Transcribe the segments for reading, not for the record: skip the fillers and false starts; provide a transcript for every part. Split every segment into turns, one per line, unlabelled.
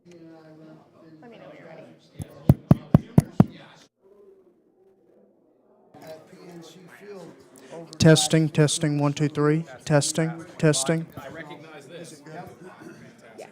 Let me know when you're ready.
At PNC Field.
Testing, testing, 1, 2, 3. Testing, testing.
I recognize this.
Yes.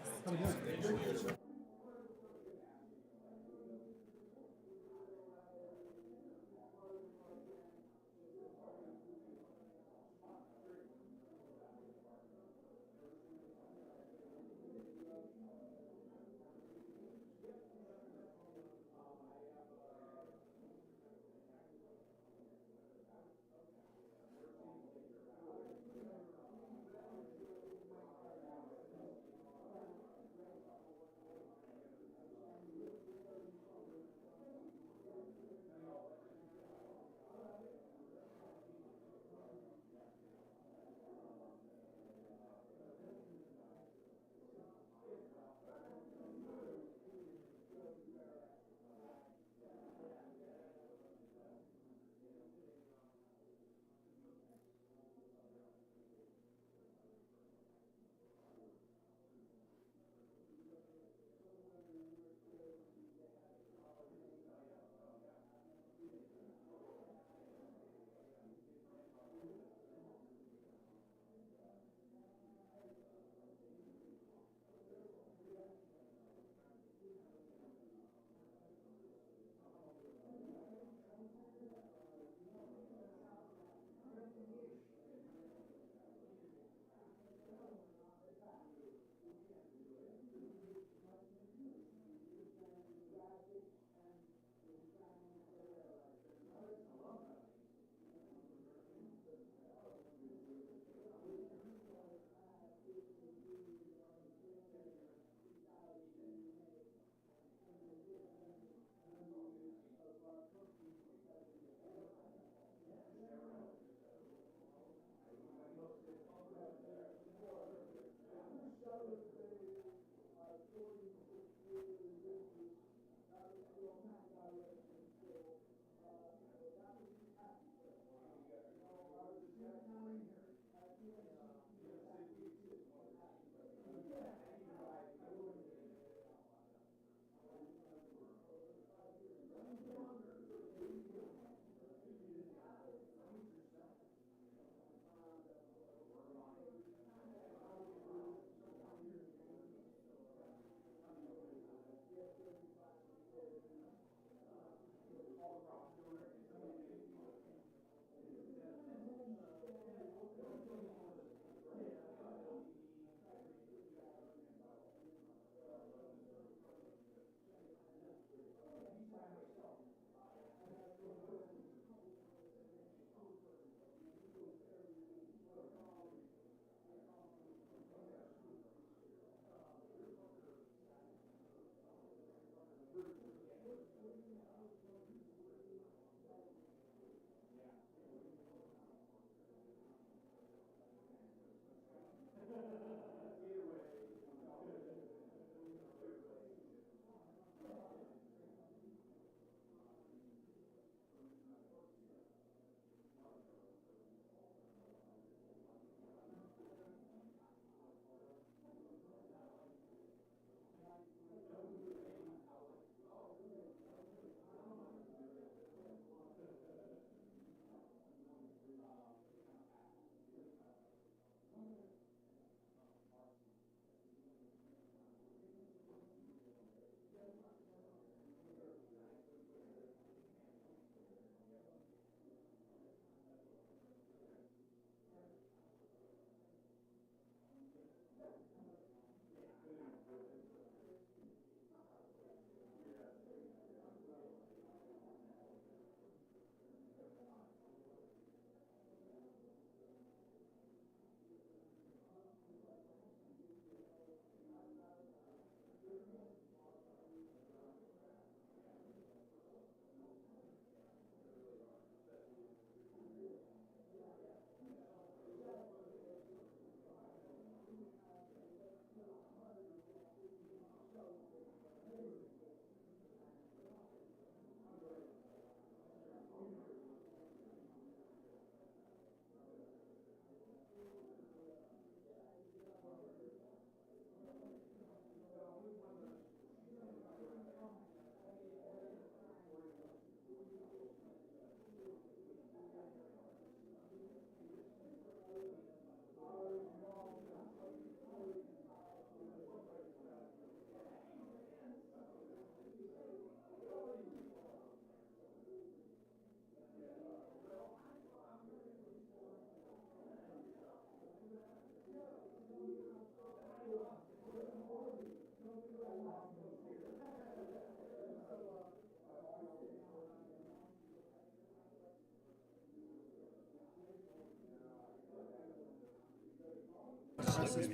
When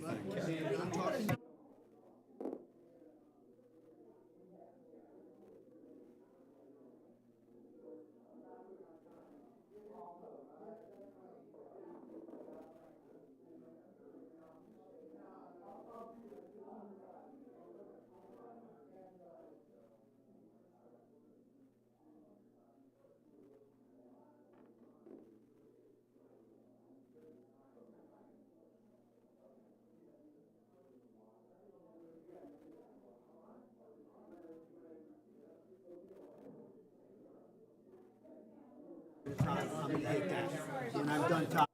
I'm done talking.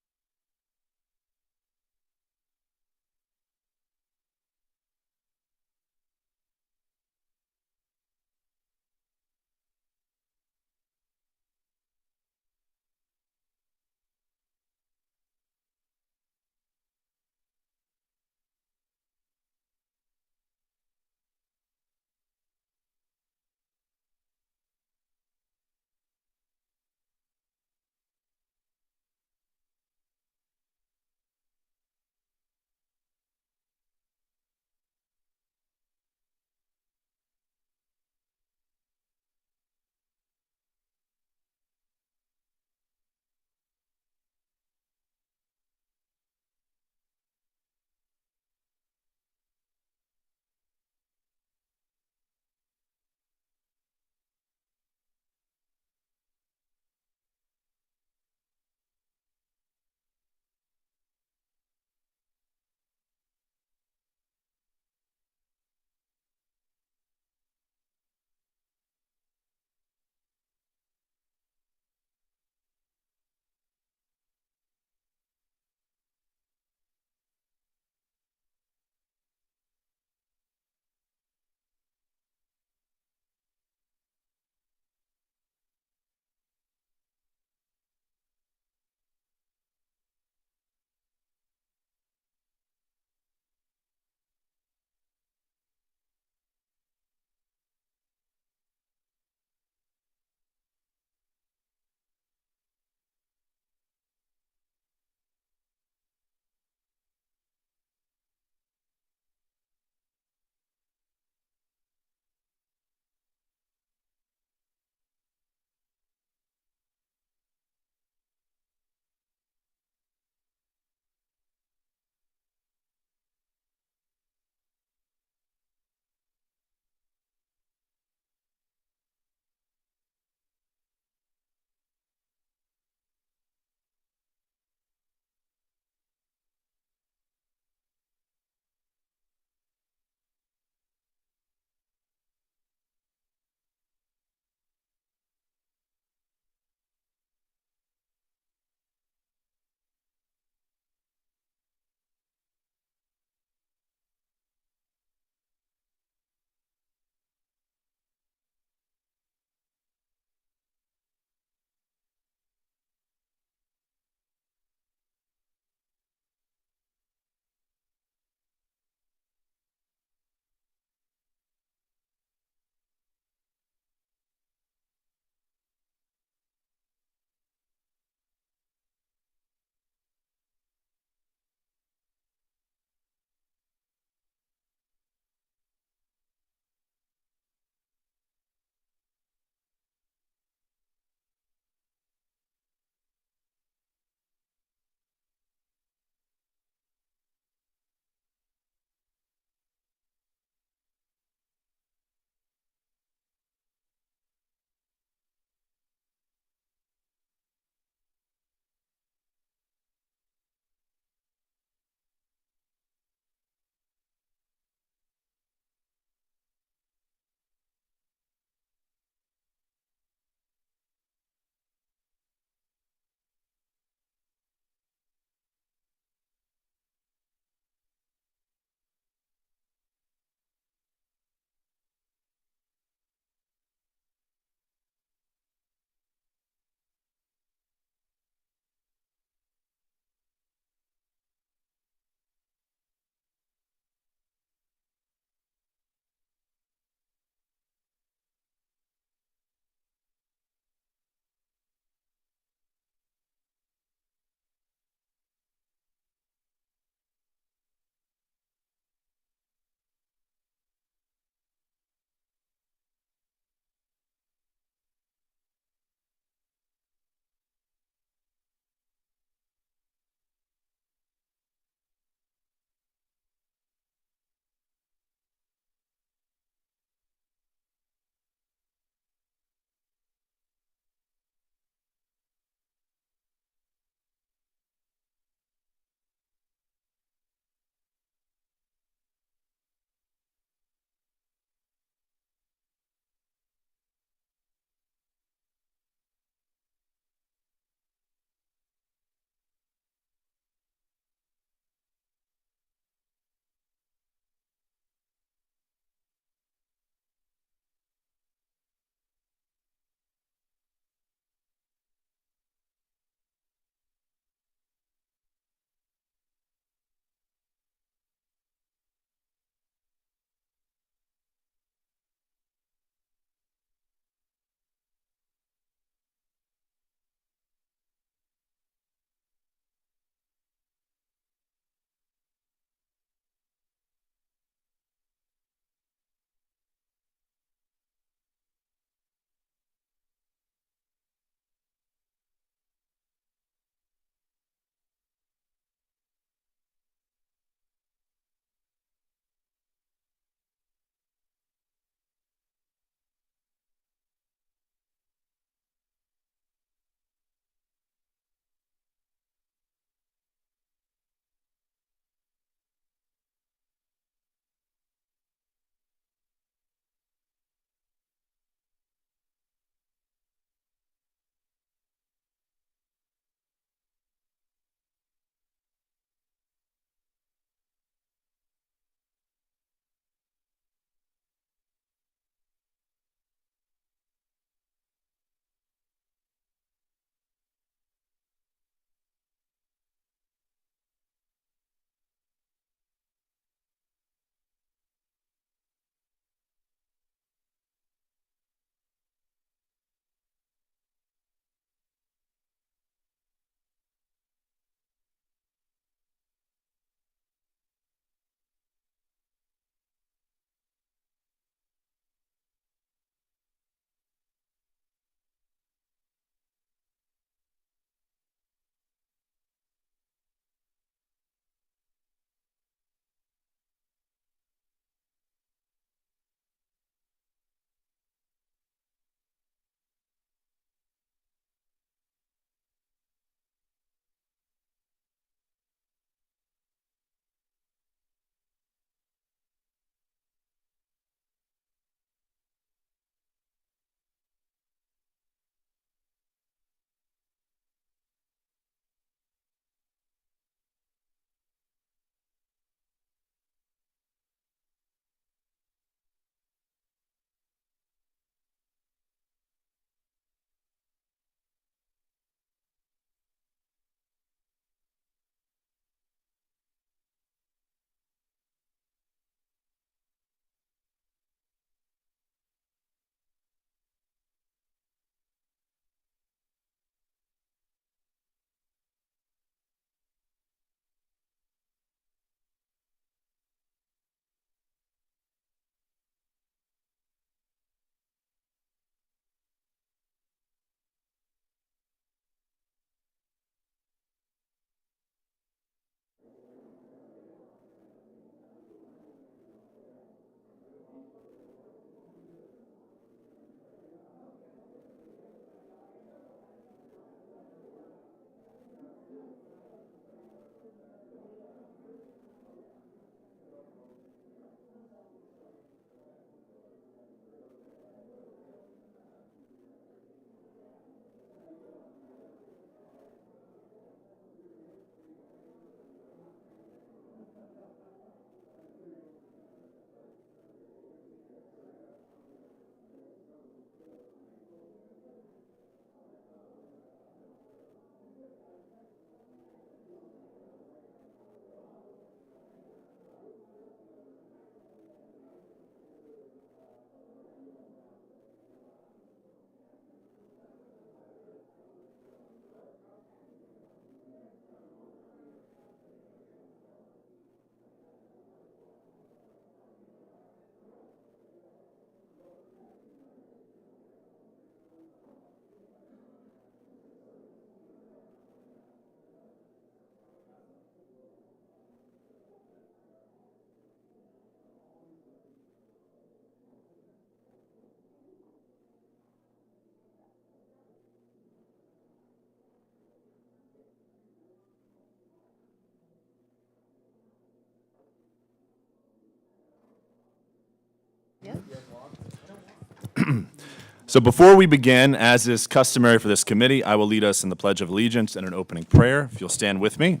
So before we begin, as is customary for this committee, I will lead us in the Pledge of Allegiance and an opening prayer. If you'll stand with me.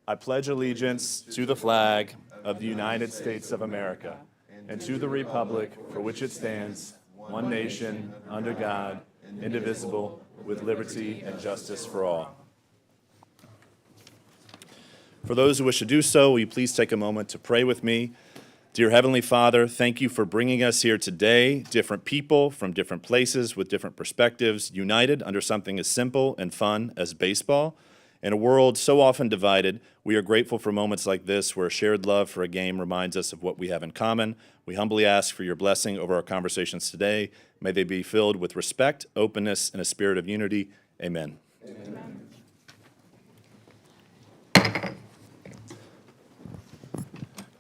I pledge allegiance to the flag of the United States of America and to the republic for which it stands, one nation, under God, indivisible, with liberty and justice for all. For those who wish to do so, will you please take a moment to pray with me? Dear Heavenly Father, thank you for bringing us here today, different people from different places with different perspectives, united under something as simple and fun as baseball. In a world so often divided, we are grateful for moments like this where a shared love for a game reminds us of what we have in common. We humbly ask for your blessing over our conversations today. May they be filled with respect, openness, and a spirit of unity. Amen. Amen.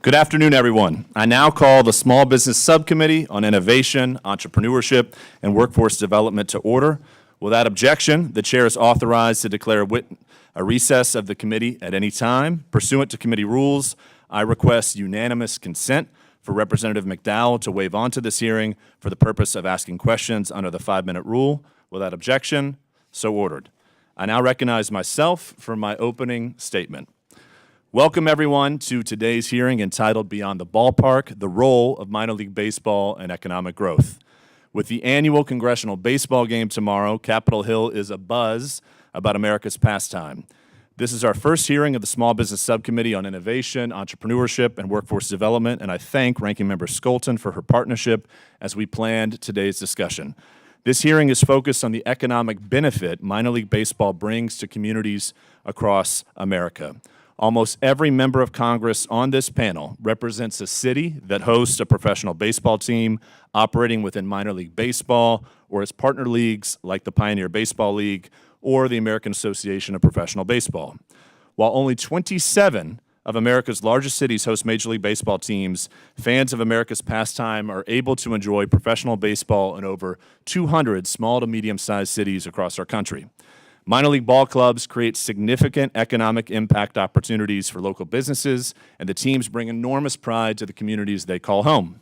Good afternoon, everyone. I now call the Small Business Subcommittee on Innovation, Entrepreneurship, and Workforce Development to order. Without objection, the chair is authorized to declare a recess of the committee at any time. Pursuant to committee rules, I request unanimous consent for Representative McDowell to waive onto this hearing for the purpose of asking questions under the 5-minute rule. Without objection, so ordered. I now recognize myself for my opening statement. Welcome, everyone, to today's hearing entitled Beyond the Ballpark, the Role of Minor League Baseball and Economic Growth. With the annual congressional baseball game tomorrow, Capitol Hill is abuzz about America's pastime. This is our first hearing of the Small Business Subcommittee on Innovation, Entrepreneurship, and Workforce Development, and I thank Ranking Member Skolton for her partnership as we planned today's discussion. This hearing is focused on the economic benefit minor league baseball brings to communities across America. Almost every member of Congress on this panel represents a city that hosts a professional baseball team operating within minor league baseball or its partner leagues like the Pioneer Baseball League or the American Association of Professional Baseball. While only 27 of America's largest cities host Major League Baseball teams, fans of America's pastime are able to enjoy professional baseball in over 200 small to medium-sized cities across our country. Minor league ball clubs create significant economic impact opportunities for local businesses, and the teams bring enormous pride to the communities they call home.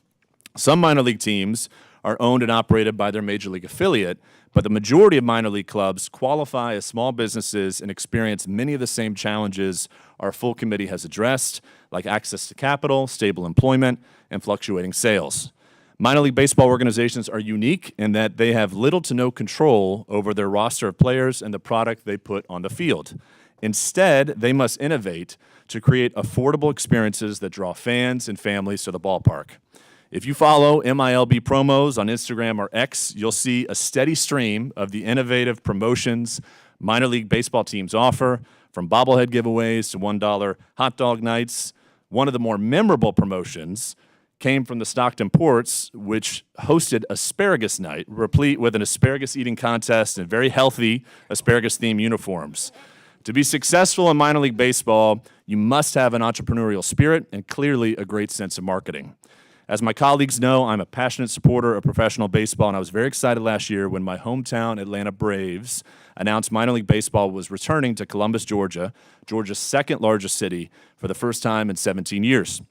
Some minor league teams are owned and operated by their major league affiliate, but the majority of minor league clubs qualify as small businesses and experience many of the same challenges our full committee has addressed, like access to capital, stable employment, and fluctuating sales. Minor league baseball organizations are unique in that they have little to no control over their roster of players and the product they put on the field. Instead, they must innovate to create affordable experiences that draw fans and families to the ballpark. If you follow MILB promos on Instagram or X, you'll see a steady stream of the innovative promotions minor league baseball teams offer, from bobblehead giveaways to $1 hot dog nights. One of the more memorable promotions came from the Stockton Ports, which hosted Asparagus Night, replete with an asparagus eating contest and very healthy asparagus-themed uniforms. To be successful in minor league baseball, you must have an entrepreneurial spirit and clearly a great sense of marketing. As my colleagues know, I'm a passionate supporter of professional baseball, and I was very excited last year when my hometown Atlanta Braves announced minor league baseball was returning to Columbus, Georgia, Georgia's second largest city, for the first time in 17 years.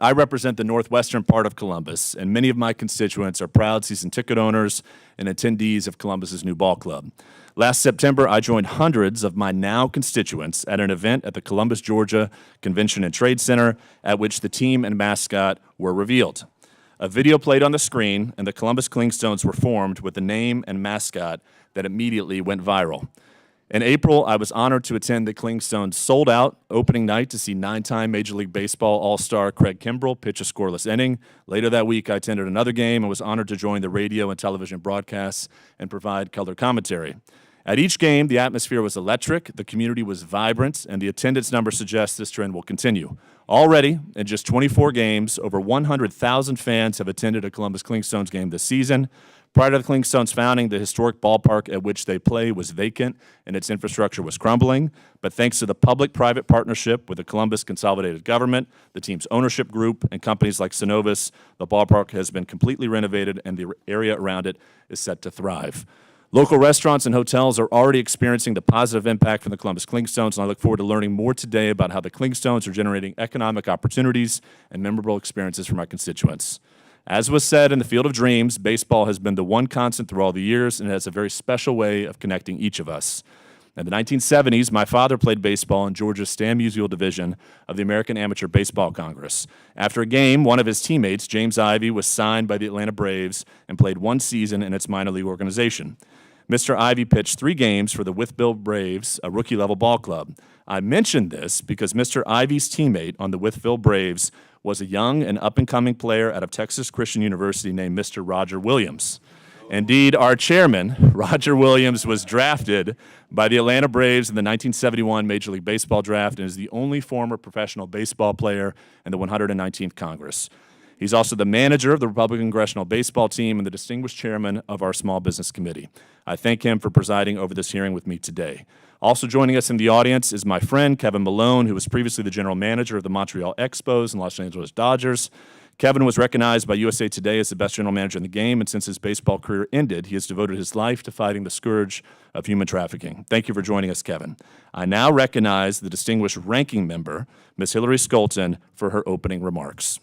I represent the northwestern part of Columbus, and many of my constituents are proud season ticket owners and attendees of Columbus's new ball club. Last September, I joined hundreds of my now constituents at an event at the Columbus, Georgia Convention and Trade Center, at which the team and mascot were revealed. A video played on the screen, and the Columbus Clingstones were formed with the name and mascot that immediately went viral. In April, I was honored to attend the Clingstones sold-out opening night to see 9-time Major League Baseball All-Star Craig Kimbrell pitch a scoreless inning. Later that week, I attended another game and was honored to join the radio and television broadcasts and provide color commentary. At each game, the atmosphere was electric, the community was vibrant, and the attendance numbers suggest this trend will continue. Already, in just 24 games, over 100,000 fans have attended a Columbus Clingstones game this season. Prior to the Clingstones' founding, the historic ballpark at which they play was vacant and its infrastructure was crumbling. But thanks to the public-private partnership with the Columbus Consolidated Government, the team's ownership group, and companies like Synovus, the ballpark has been completely renovated and the area around it is set to thrive. Local restaurants and hotels are already experiencing the positive impact from the Columbus Clingstones, and I look forward to learning more today about how the Clingstones are generating economic opportunities and memorable experiences for my constituents. As was said in the Field of Dreams, baseball has been the one constant through all the years, and it has a very special way of connecting each of us. In the 1970s, my father played baseball in Georgia's Stan Musial Division of the American Amateur Baseball Congress. After a game, one of his teammates, James Ivey, was signed by the Atlanta Braves and played one season in its minor league organization. Mr. Ivey pitched 3 games for the Wytheville Braves, a rookie-level ball club. I mentioned this because Mr. Ivey's teammate on the Wytheville Braves was a young and up-and-coming player out of Texas Christian University named Mr. Roger Williams. Indeed, our chairman, Roger Williams, was drafted by the Atlanta Braves in the 1971 Major League Baseball draft and is the only former professional baseball player in the 119th Congress. He's also the manager of the Republican Congressional Baseball Team and the distinguished chairman of our Small Business Committee. I thank him for presiding over this hearing with me today. Also joining us in the audience is my friend, Kevin Malone, who was previously the general manager of the Montreal Expos and Los Angeles Dodgers. Kevin was recognized by USA Today as the best general manager in the game, and since his baseball career ended, he has devoted his life to fighting the scourge of human trafficking. Thank you for joining us, Kevin. I now recognize the distinguished ranking member, Ms. Hillary Skolton, for her opening remarks.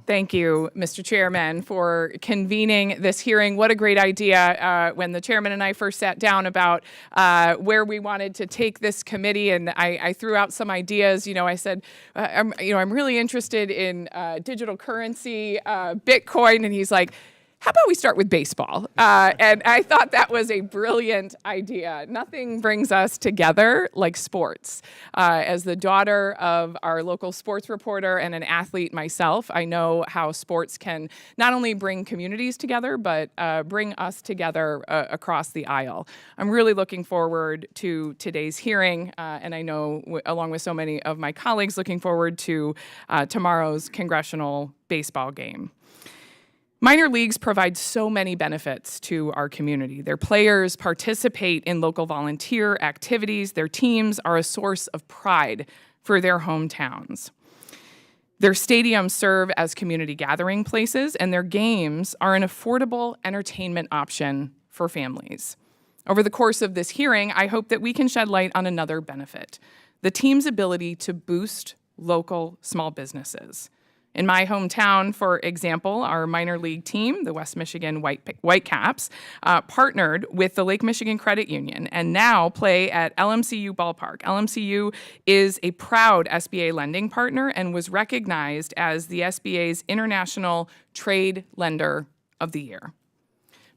Thank you, Mr. Chairman, for convening this hearing. What a great idea when the chairman and I first sat down about where we wanted to take this committee, and I threw out some ideas. I said, I'm really interested in digital currency, Bitcoin, and he's like, how about we start with baseball? And I thought that was a brilliant idea. Nothing brings us together like sports. As the daughter of our local sports reporter and an athlete myself, I know how sports can not only bring communities together, but bring us together across the aisle. I'm really looking forward to today's hearing, and I know, along with so many of my colleagues, looking forward to tomorrow's congressional baseball game. Minor leagues provide so many benefits to our community. Their players participate in local volunteer activities. Their teams are a source of pride for their hometowns. Their stadiums serve as community gathering places, and their games are an affordable entertainment option for families. Over the course of this hearing, I hope that we can shed light on another benefit: the team's ability to boost local small businesses. In my hometown, for example, our minor league team, the West Michigan Whitecaps, partnered with the Lake Michigan Credit Union and now play at LMCU Ballpark. LMCU is a proud SBA lending partner and was recognized as the SBA's International Trade Lender of the Year.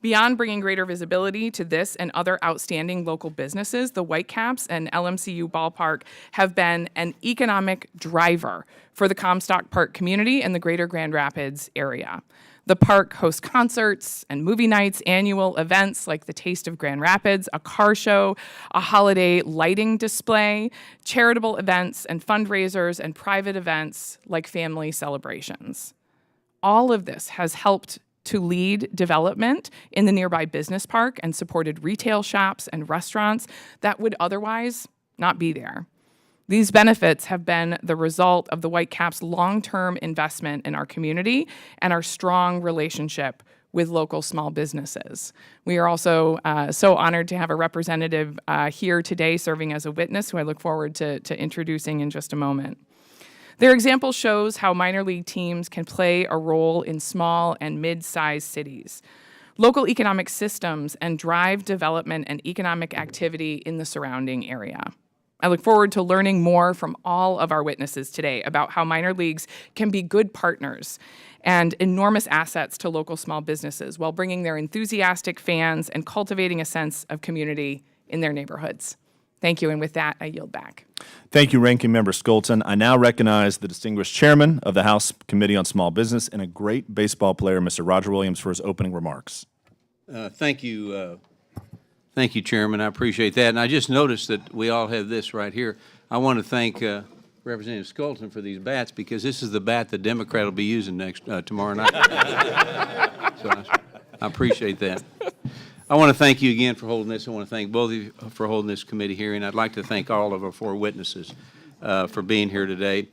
Beyond bringing greater visibility to this and other outstanding local businesses, the Whitecaps and LMCU Ballpark have been an economic driver for the Comstock Park community and the greater Grand Rapids area. The park hosts concerts and movie nights, annual events like the Taste of Grand Rapids, a car show, a holiday lighting display, charitable events and fundraisers, and private events like family celebrations. All of this has helped to lead development in the nearby business park and supported retail shops and restaurants that would otherwise not be there. These benefits have been the result of the Whitecaps' long-term investment in our community and our strong relationship with local small businesses. We are also so honored to have a representative here today serving as a witness, who I look forward to introducing in just a moment. Their example shows how minor league teams can play a role in small and mid-sized cities, local economic systems, and drive development and economic activity in the surrounding area. I look forward to learning more from all of our witnesses today about how minor leagues can be good partners and enormous assets to local small businesses while bringing their enthusiastic fans and cultivating a sense of community in their neighborhoods. Thank you, and with that, I yield back.
Thank you, Ranking Member Skolton. I now recognize the distinguished chairman of the House Committee on Small Business and a great baseball player, Mr. Roger Williams, for his opening remarks.
Thank you, Chairman. I appreciate that. And I just noticed that we all have this right here. I want to thank Representative Skolton for these bats, because this is the bat the Democrat will be using tomorrow night. So I appreciate that. I want to thank you again for holding this. I want to thank both of you for holding this committee hearing. I'd like to thank all of our 4 witnesses for being here today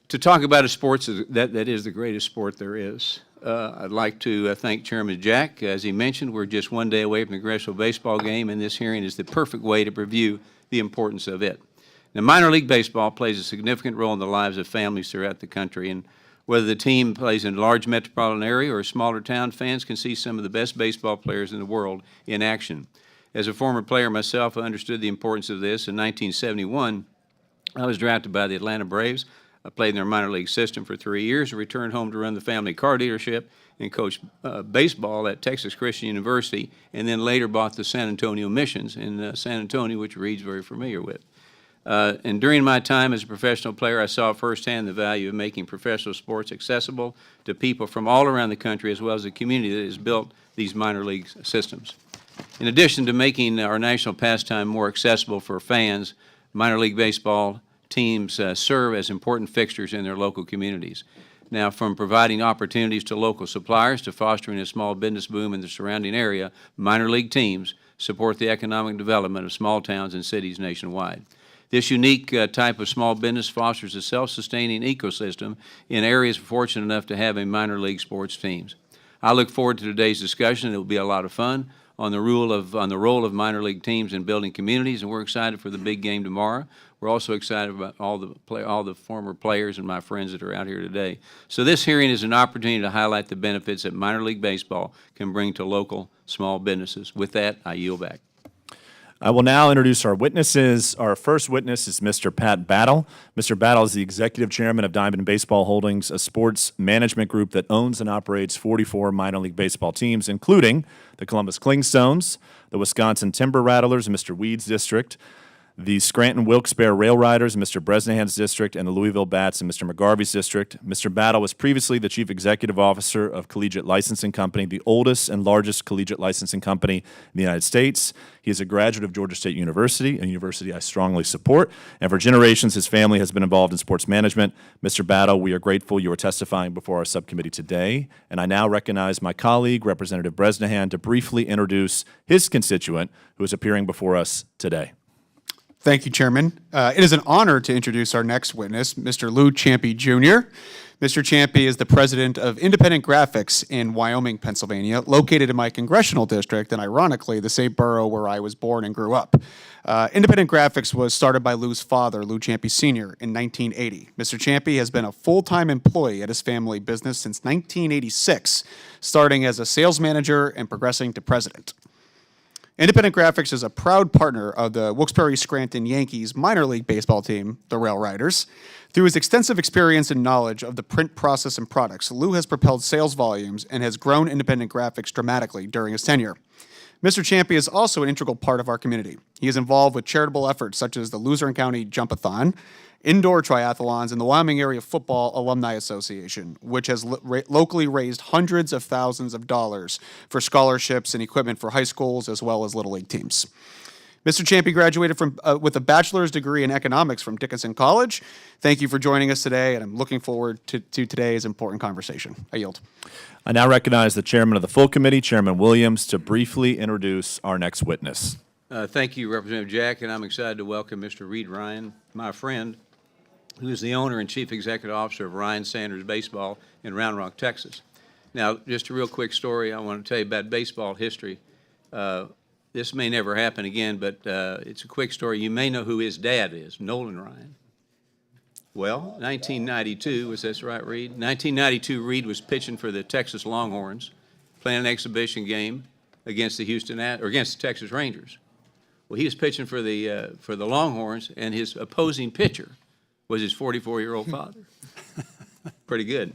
to talk about a sport that is the greatest sport there is. I'd like to thank Chairman Jack. As he mentioned, we're just one day away from the congressional baseball game, and this hearing is the perfect way to review the importance of it. Now, minor league baseball plays a significant role in the lives of families throughout the country, and Whether the team plays in a large metropolitan area or a smaller town, fans can see some of the best baseball players in the world in action. As a former player myself, I understood the importance of this. In 1971, I was drafted by the Atlanta Braves. I played in their minor league system for 3 years and returned home to run the family car dealership and coached baseball at Texas Christian University, and then later bought the San Antonio Missions in San Antonio, which Reid's very familiar with. And during my time as a professional player, I saw firsthand the value of making professional sports accessible to people from all around the country, as well as the community that has built these minor league systems. In addition to making our national pastime more accessible for fans, minor league baseball teams serve as important fixtures in their local communities. Now, from providing opportunities to local suppliers to fostering a small business boom in the surrounding area, minor league teams support the economic development of small towns and cities nationwide. This unique type of small business fosters a self-sustaining ecosystem in areas fortunate enough to have a minor league sports teams. I look forward to today's discussion. It will be a lot of fun on the role of minor league teams in building communities, and we're excited for the big game tomorrow. We're also excited about all the former players and my friends that are out here today. So this hearing is an opportunity to highlight the benefits that minor league baseball can bring to local small businesses. With that, I yield back.
I will now introduce our witnesses. Our first witness is Mr. Pat Battle. Mr. Battle is the executive chairman of Diamond Baseball Holdings, a sports management group that owns and operates 44 minor league baseball teams, including the Columbus Clingstones, the Wisconsin Timber Rattlers in Mr. Weed's district, the Scranton Wilkes-Barre Rail Riders in Mr. Bresnahan's district, and the Louisville Bats in Mr. McGarvey's district. Mr. Battle was previously the chief executive officer of Collegiate Licensing Company, the oldest and largest collegiate licensing company in the United States. He is a graduate of Georgia State University, a university I strongly support, and for generations his family has been involved in sports management. Mr. Battle, we are grateful you are testifying before our subcommittee today, and I now recognize my colleague, Representative Bresnahan, to briefly introduce his constituent who is appearing before us today.
Thank you, Chairman. It is an honor to introduce our next witness, Mr. Lou Ciampi, Jr. Mr. Ciampi is the president of Independent Graphics in Wyoming, Pennsylvania, located in my congressional district, and ironically, the same borough where I was born and grew up. Independent Graphics was started by Lou's father, Lou Ciampi Sr., in 1980. Mr. Ciampi has been a full-time employee at his family business since 1986, starting as a sales manager and progressing to president. Independent Graphics is a proud partner of the Wilkes-Barre Scranton Yankees minor league baseball team, the Rail Riders. Through his extensive experience and knowledge of the print process and products, Lou has propelled sales volumes and has grown Independent Graphics dramatically during his tenure. Mr. Ciampi is also an integral part of our community. He is involved with charitable efforts such as the Luzerne County Jump-a-thon, indoor triathlons, and the Wyoming Area Football Alumni Association, which has locally raised hundreds of thousands of dollars for scholarships and equipment for high schools as well as Little League teams. Mr. Ciampi graduated with a bachelor's degree in economics from Dickinson College. Thank you for joining us today, and I'm looking forward to today's important conversation. I yield.
I now recognize the chairman of the full committee, Chairman Williams, to briefly introduce our next witness.
Thank you, Representative Jack, and I'm excited to welcome Mr. Reid Ryan, my friend, who is the owner and chief executive officer of Ryan Sanders Baseball in Round Rock, Texas. Now, just a real quick story I want to tell you about baseball history. This may never happen again, but it's a quick story. You may know who his dad is, Nolan Ryan. Well, 1992, was that right, Reid? 1992, Reid was pitching for the Texas Longhorns, playing an exhibition game against the Texas Rangers. Well, he was pitching for the Longhorns, and his opposing pitcher was his 44-year-old father. Pretty good.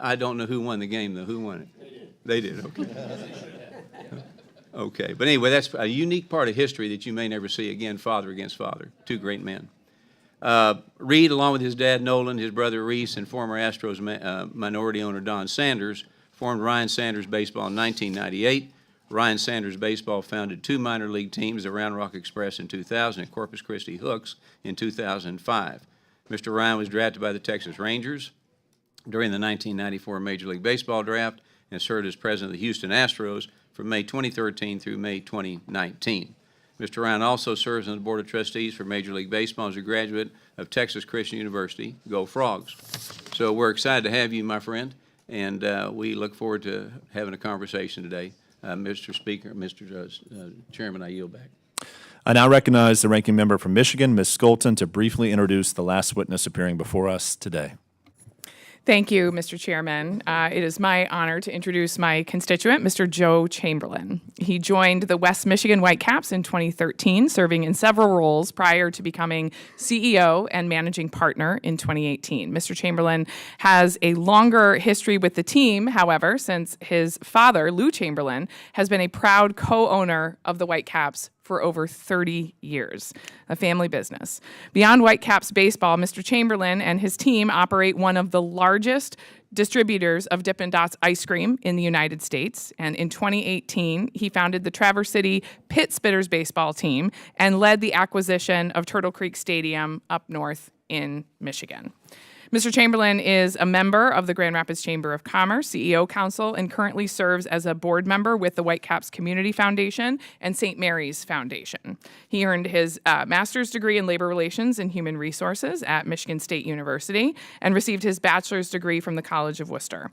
I don't know who won the game, though. Who won it? They did. Okay. Okay. But anyway, that's a unique part of history that you may never see again, father against father. Two great men. Reid, along with his dad, Nolan, his brother, Reese, and former Astros minority owner, Don Sanders, formed Ryan Sanders Baseball in 1998. Ryan Sanders Baseball founded two minor league teams, the Round Rock Express in 2000 and Corpus Christi Hooks in 2005. Mr. Ryan was drafted by the Texas Rangers during the 1994 Major League Baseball draft and served as president of the Houston Astros from May 2013 through May 2019. Mr. Ryan also serves on the Board of Trustees for Major League Baseball as a graduate of Texas Christian University. Go Frogs. So we're excited to have you, my friend, and we look forward to having a conversation today. Mr. Speaker, Mr. Chairman, I yield back.
I now recognize the ranking member from Michigan, Ms. Skolton, to briefly introduce the last witness appearing before us today.
Thank you, Mr. Chairman. It is my honor to introduce my constituent, Mr. Joe Chamberlin. He joined the West Michigan Whitecaps in 2013, serving in several roles prior to becoming CEO and managing partner in 2018. Mr. Chamberlin has a longer history with the team, however, since his father, Lou Chamberlin, has been a proud co-owner of the Whitecaps for over 30 years, a family business. Beyond Whitecaps baseball, Mr. Chamberlin and his team operate one of the largest distributors of Dippin' Dots ice cream in the United States. And in 2018, he founded the Traverse City Pit Spitters baseball team and led the acquisition of Turtle Creek Stadium up north in Michigan. Mr. Chamberlin is a member of the Grand Rapids Chamber of Commerce CEO Council and currently serves as a board member with the Whitecaps Community Foundation and St. Mary's Foundation. He earned his master's degree in labor relations and human resources at Michigan State University and received his bachelor's degree from the College of Worcester.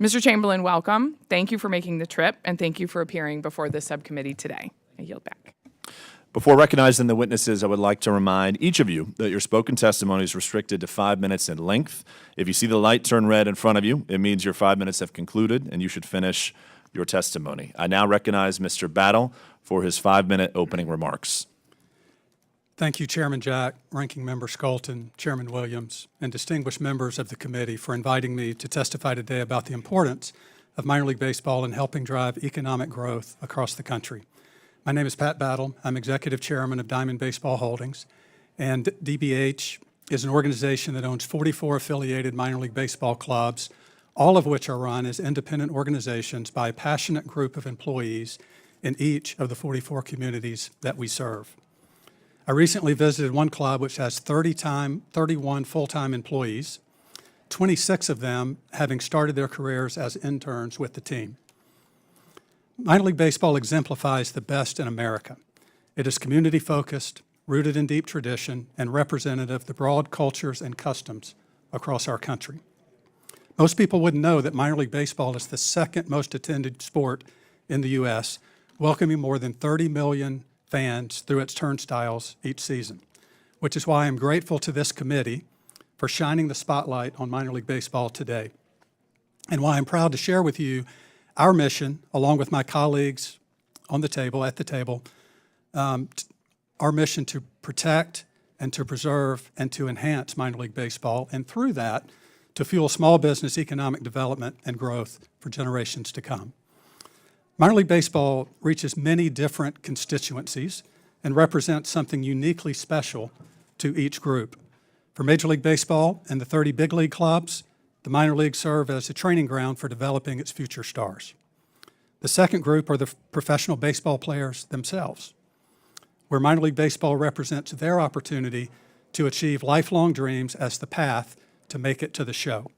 Mr. Chamberlin, welcome. Thank you for making the trip, and thank you for appearing before this subcommittee today. I yield back.
Before recognizing the witnesses, I would like to remind each of you that your spoken testimony is restricted to 5 minutes in length. If you see the light turn red in front of you, it means your 5 minutes have concluded and you should finish your testimony. I now recognize Mr. Battle for his 5-minute opening remarks.
Thank you, Chairman Jack, Ranking Member Skolton, Chairman Williams, and distinguished members of the committee for inviting me to testify today about the importance of minor league baseball in helping drive economic growth across the country. My name is Pat Battle. I'm Executive Chairman of Diamond Baseball Holdings, and DBH is an organization that owns 44 affiliated minor league baseball clubs, all of which are run as independent organizations by a passionate group of employees in each of the 44 communities that we serve. I recently visited one club which has 31 full-time employees, 26 of them having started their careers as interns with the team. Minor league baseball exemplifies the best in America. It is community-focused, rooted in deep tradition, and representative of the broad cultures and customs across our country. Most people wouldn't know that minor league baseball is the second most attended sport in the U.S., welcoming more than 30 million fans through its turnstiles each season, which is why I'm grateful to this committee for shining the spotlight on minor league baseball today, and why I'm proud to share with you our mission, along with my colleagues at the table, our mission to protect and to preserve and to enhance minor league baseball, and through that, to fuel small business economic development and growth for generations to come. Minor league baseball reaches many different constituencies and represents something uniquely special to each group. For Major League Baseball and the 30 big league clubs, the minor leagues serve as a training ground for developing its future stars. The second group are the professional baseball players themselves, where minor league baseball represents their opportunity to achieve lifelong dreams as the path to make it to the show.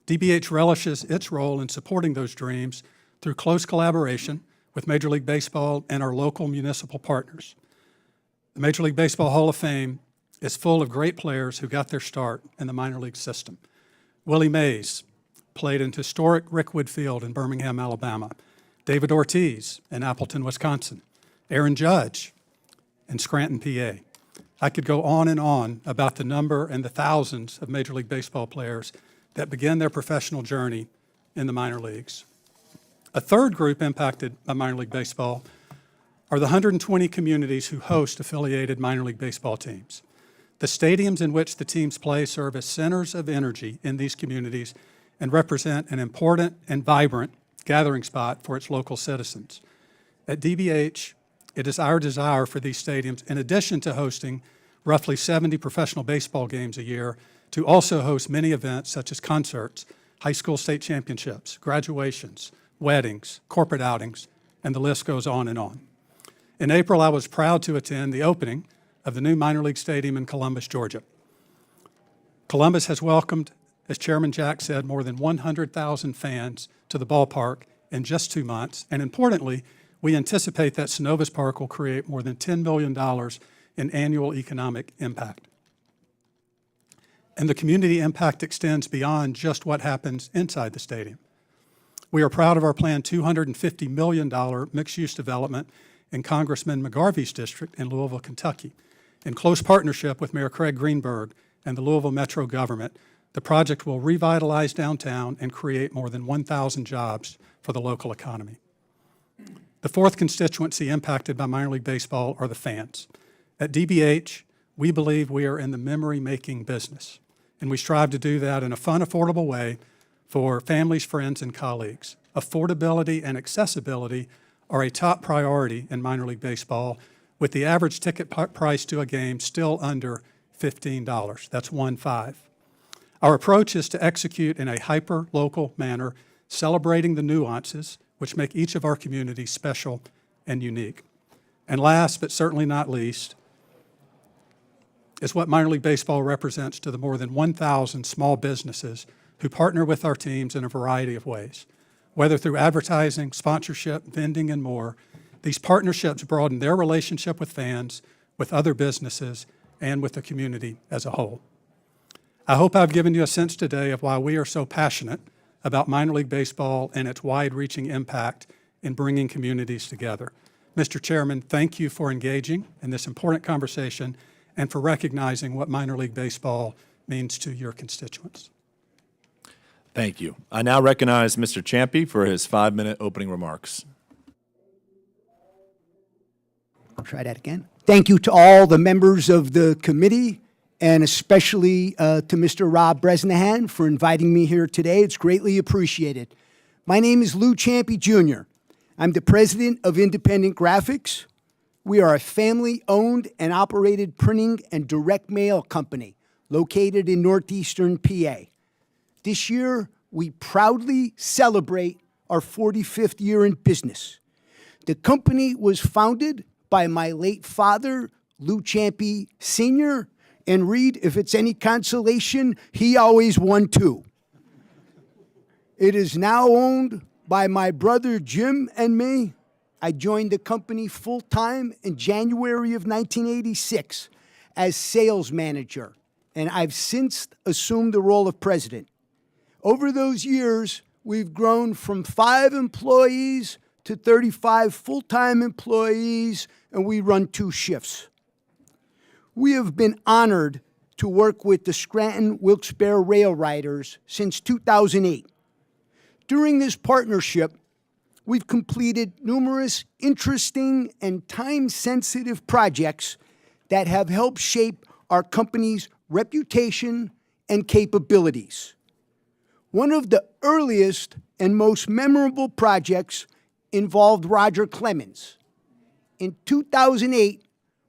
DBH relishes its role in supporting those dreams through close collaboration with Major League Baseball and our local municipal partners. The Major League Baseball Hall of Fame is full of great players who got their start in the minor league system. Willie Mays played in historic Rickwood Field in Birmingham, Alabama. David Ortiz in Appleton, Wisconsin. Aaron Judge in Scranton, PA. I could go on and on about the number and the thousands of Major League Baseball players that began their professional journey in the minor leagues. A third group impacted by minor league baseball are the 120 communities who host affiliated minor league baseball teams. The stadiums in which the teams play serve as centers of energy in these communities and represent an important and vibrant gathering spot for its local citizens. At DBH, it is our desire for these stadiums, in addition to hosting roughly 70 professional baseball games a year, to also host many events such as concerts, high school state championships, graduations, weddings, corporate outings, and the list goes on and on. In April, I was proud to attend the opening of the new minor league stadium in Columbus, Georgia. Columbus has welcomed, as Chairman Jack said, more than 100,000 fans to the ballpark in just 2 months, and importantly, we anticipate that Synovus Park will create more than $10 million in annual economic impact. And the community impact extends beyond just what happens inside the stadium. We are proud of our planned $250 million mixed-use development in Congressman McGarvey's district in Louisville, Kentucky, in close partnership with Mayor Craig Greenberg and the Louisville Metro government, The project will revitalize downtown and create more than 1,000 jobs for the local economy. The fourth constituency impacted by minor league baseball are the fans. At DBH, we believe we are in the memory-making business, and we strive to do that in a fun, affordable way for families, friends, and colleagues. Affordability and accessibility are a top priority in minor league baseball, with the average ticket price to a game still under $15. That's 1.5. Our approach is to execute in a hyper-local manner, celebrating the nuances which make each of our communities special and unique. And last, but certainly not least, is what minor league baseball represents to the more than 1,000 small businesses who partner with our teams in a variety of ways. Whether through advertising, sponsorship, vending, and more, these partnerships broaden their relationship with fans, with other businesses, and with the community as a whole. I hope I've given you a sense today of why we are so passionate about minor league baseball and its wide-reaching impact in bringing communities together. Mr. Chairman, thank you for engaging in this important conversation and for recognizing what minor league baseball means to your constituents.
Thank you. I now recognize Mr. Ciampi for his 5-minute opening remarks.
I'll try that again. Thank you to all the members of the committee, and especially to Mr. Rob Bresnahan for inviting me here today. It's greatly appreciated. My name is Lou Ciampi Jr. I'm the president of Independent Graphics. We are a family-owned and operated printing and direct mail company located in northeastern PA. This year, we proudly celebrate our 45th year in business. The company was founded by my late father, Lou Ciampi Sr., and Reid, if it's any consolation, he always won too. It is now owned by my brother Jim and me. I joined the company full-time in January of 1986 as sales manager, and I've since assumed the role of president. Over those years, we've grown from 5 employees to 35 full-time employees, and we run 2 shifts. We have been honored to work with the Scranton-Wilkes-Barre Rail Riders since 2008. During this partnership, we've completed numerous interesting and time-sensitive projects that have helped shape our company's reputation and capabilities. One of the earliest and most memorable projects involved Roger Clemens. In 2008,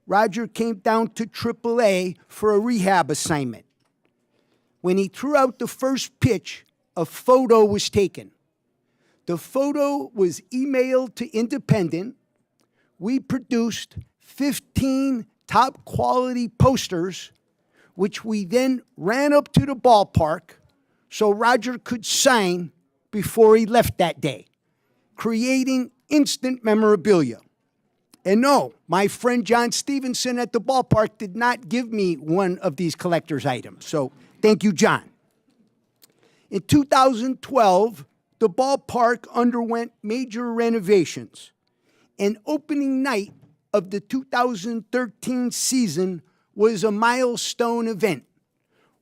Roger came down to AAA for a rehab assignment. When he threw out the first pitch, a photo was taken. The photo was emailed to Independent. We produced 15 top quality posters, which we then ran up to the ballpark so Roger could sign before he left that day, creating instant memorabilia. And no, my friend John Stevenson at the ballpark did not give me one of these collector's items. So thank you, John. In 2012, the ballpark underwent major renovations. And opening night of the 2013 season was a milestone event.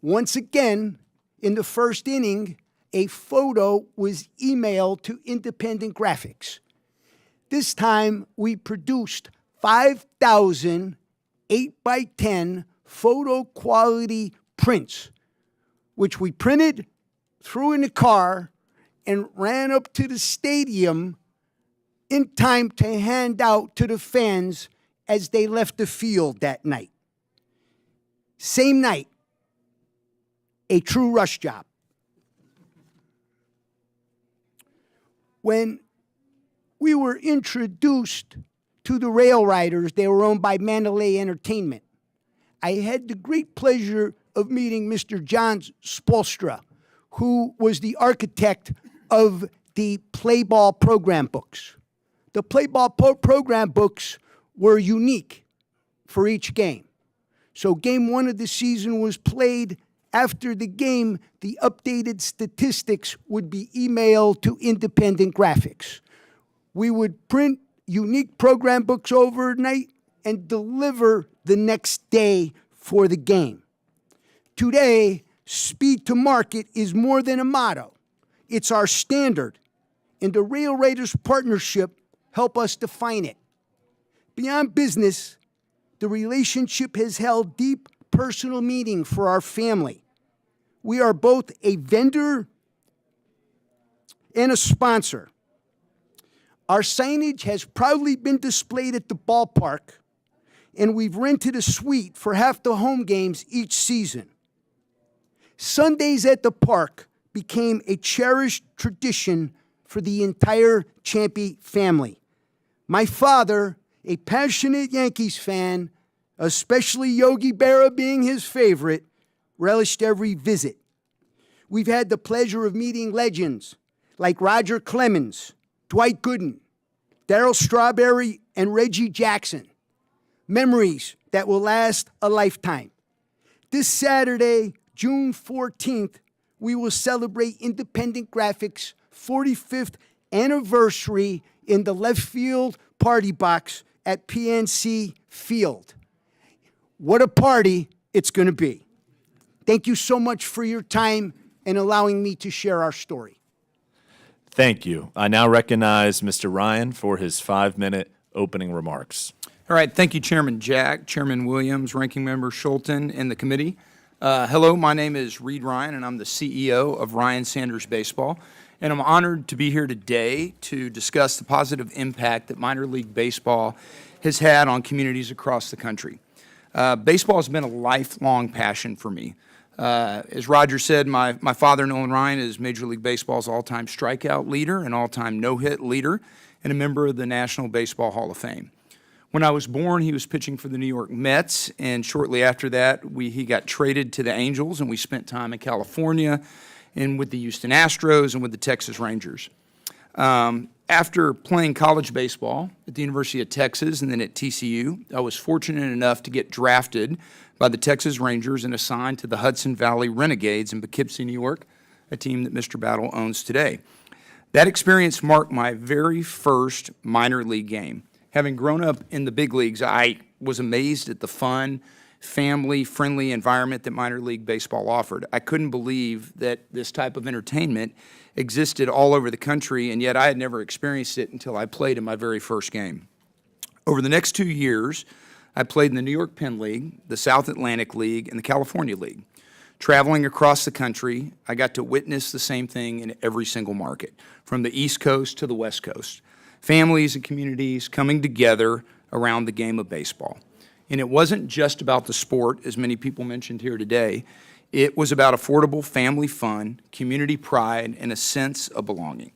Once again, in the first inning, a photo was emailed to Independent Graphics. This time, we produced 5,000 8x10 photo quality prints, which we printed, threw in the car, and ran up to the stadium in time to hand out to the fans as they left the field that night. Same night, a true rush job. When we were introduced to the Rail Riders, they were owned by Mandalay Entertainment. I had the great pleasure of meeting Mr. John Spolstra, who was the architect of the Play Ball program books. The Play Ball program books were unique for each game. So game 1 of the season was played. After the game, the updated statistics would be emailed to Independent Graphics. We would print unique program books overnight and deliver the next day for the game. Today, Speed to market is more than a motto. It's our standard, and the Rail Raiders partnership help us define it. Beyond business, the relationship has held deep personal meaning for our family. We are both a vendor and a sponsor. Our signage has proudly been displayed at the ballpark, and we've rented a suite for half the home games each season. Sundays at the park became a cherished tradition for the entire Ciampi family. My father, a passionate Yankees fan, especially Yogi Berra being his favorite, relished every visit. We've had the pleasure of meeting legends like Roger Clemens, Dwight Gooden, Darryl Strawberry, and Reggie Jackson. Memories that will last a lifetime. This Saturday, June 14th, we will celebrate Independent Graphics' 45th anniversary in the left field party box at PNC Field. What a party it's going to be. Thank you so much for your time and allowing me to share our story.
Thank you. I now recognize Mr. Ryan for his 5-minute opening remarks.
All right, thank you, Chairman Jack, Chairman Williams, Ranking Member Schulten, and the committee. Hello, my name is Reid Ryan, and I'm the CEO of Ryan Sanders Baseball. And I'm honored to be here today to discuss the positive impact that minor league baseball has had on communities across the country. Baseball has been a lifelong passion for me. As Roger said, my father, Nolan Ryan, is Major League Baseball's all-time strikeout leader and all-time no-hit leader and a member of the National Baseball Hall of Fame. When I was born, he was pitching for the New York Mets, and shortly after that, he got traded to the Angels, and we spent time in California and with the Houston Astros and with the Texas Rangers. After playing college baseball at the University of Texas and then at TCU, I was fortunate enough to get drafted by the Texas Rangers and assigned to the Hudson Valley Renegades in Poughkeepsie, New York, a team that Mr. Battle owns today. That experience marked my very first minor league game. Having grown up in the big leagues, I was amazed at the fun, family-friendly environment that minor league baseball offered. I couldn't believe that this type of entertainment existed all over the country, and yet I had never experienced it until I played in my very first game. Over the next 2 years, I played in the New York Penn League, the South Atlantic League, and the California League. Traveling across the country, I got to witness the same thing in every single market, from the East Coast to the West Coast. Families and communities coming together around the game of baseball. And it wasn't just about the sport, as many people mentioned here today. It was about affordable family fun, community pride, and a sense of belonging.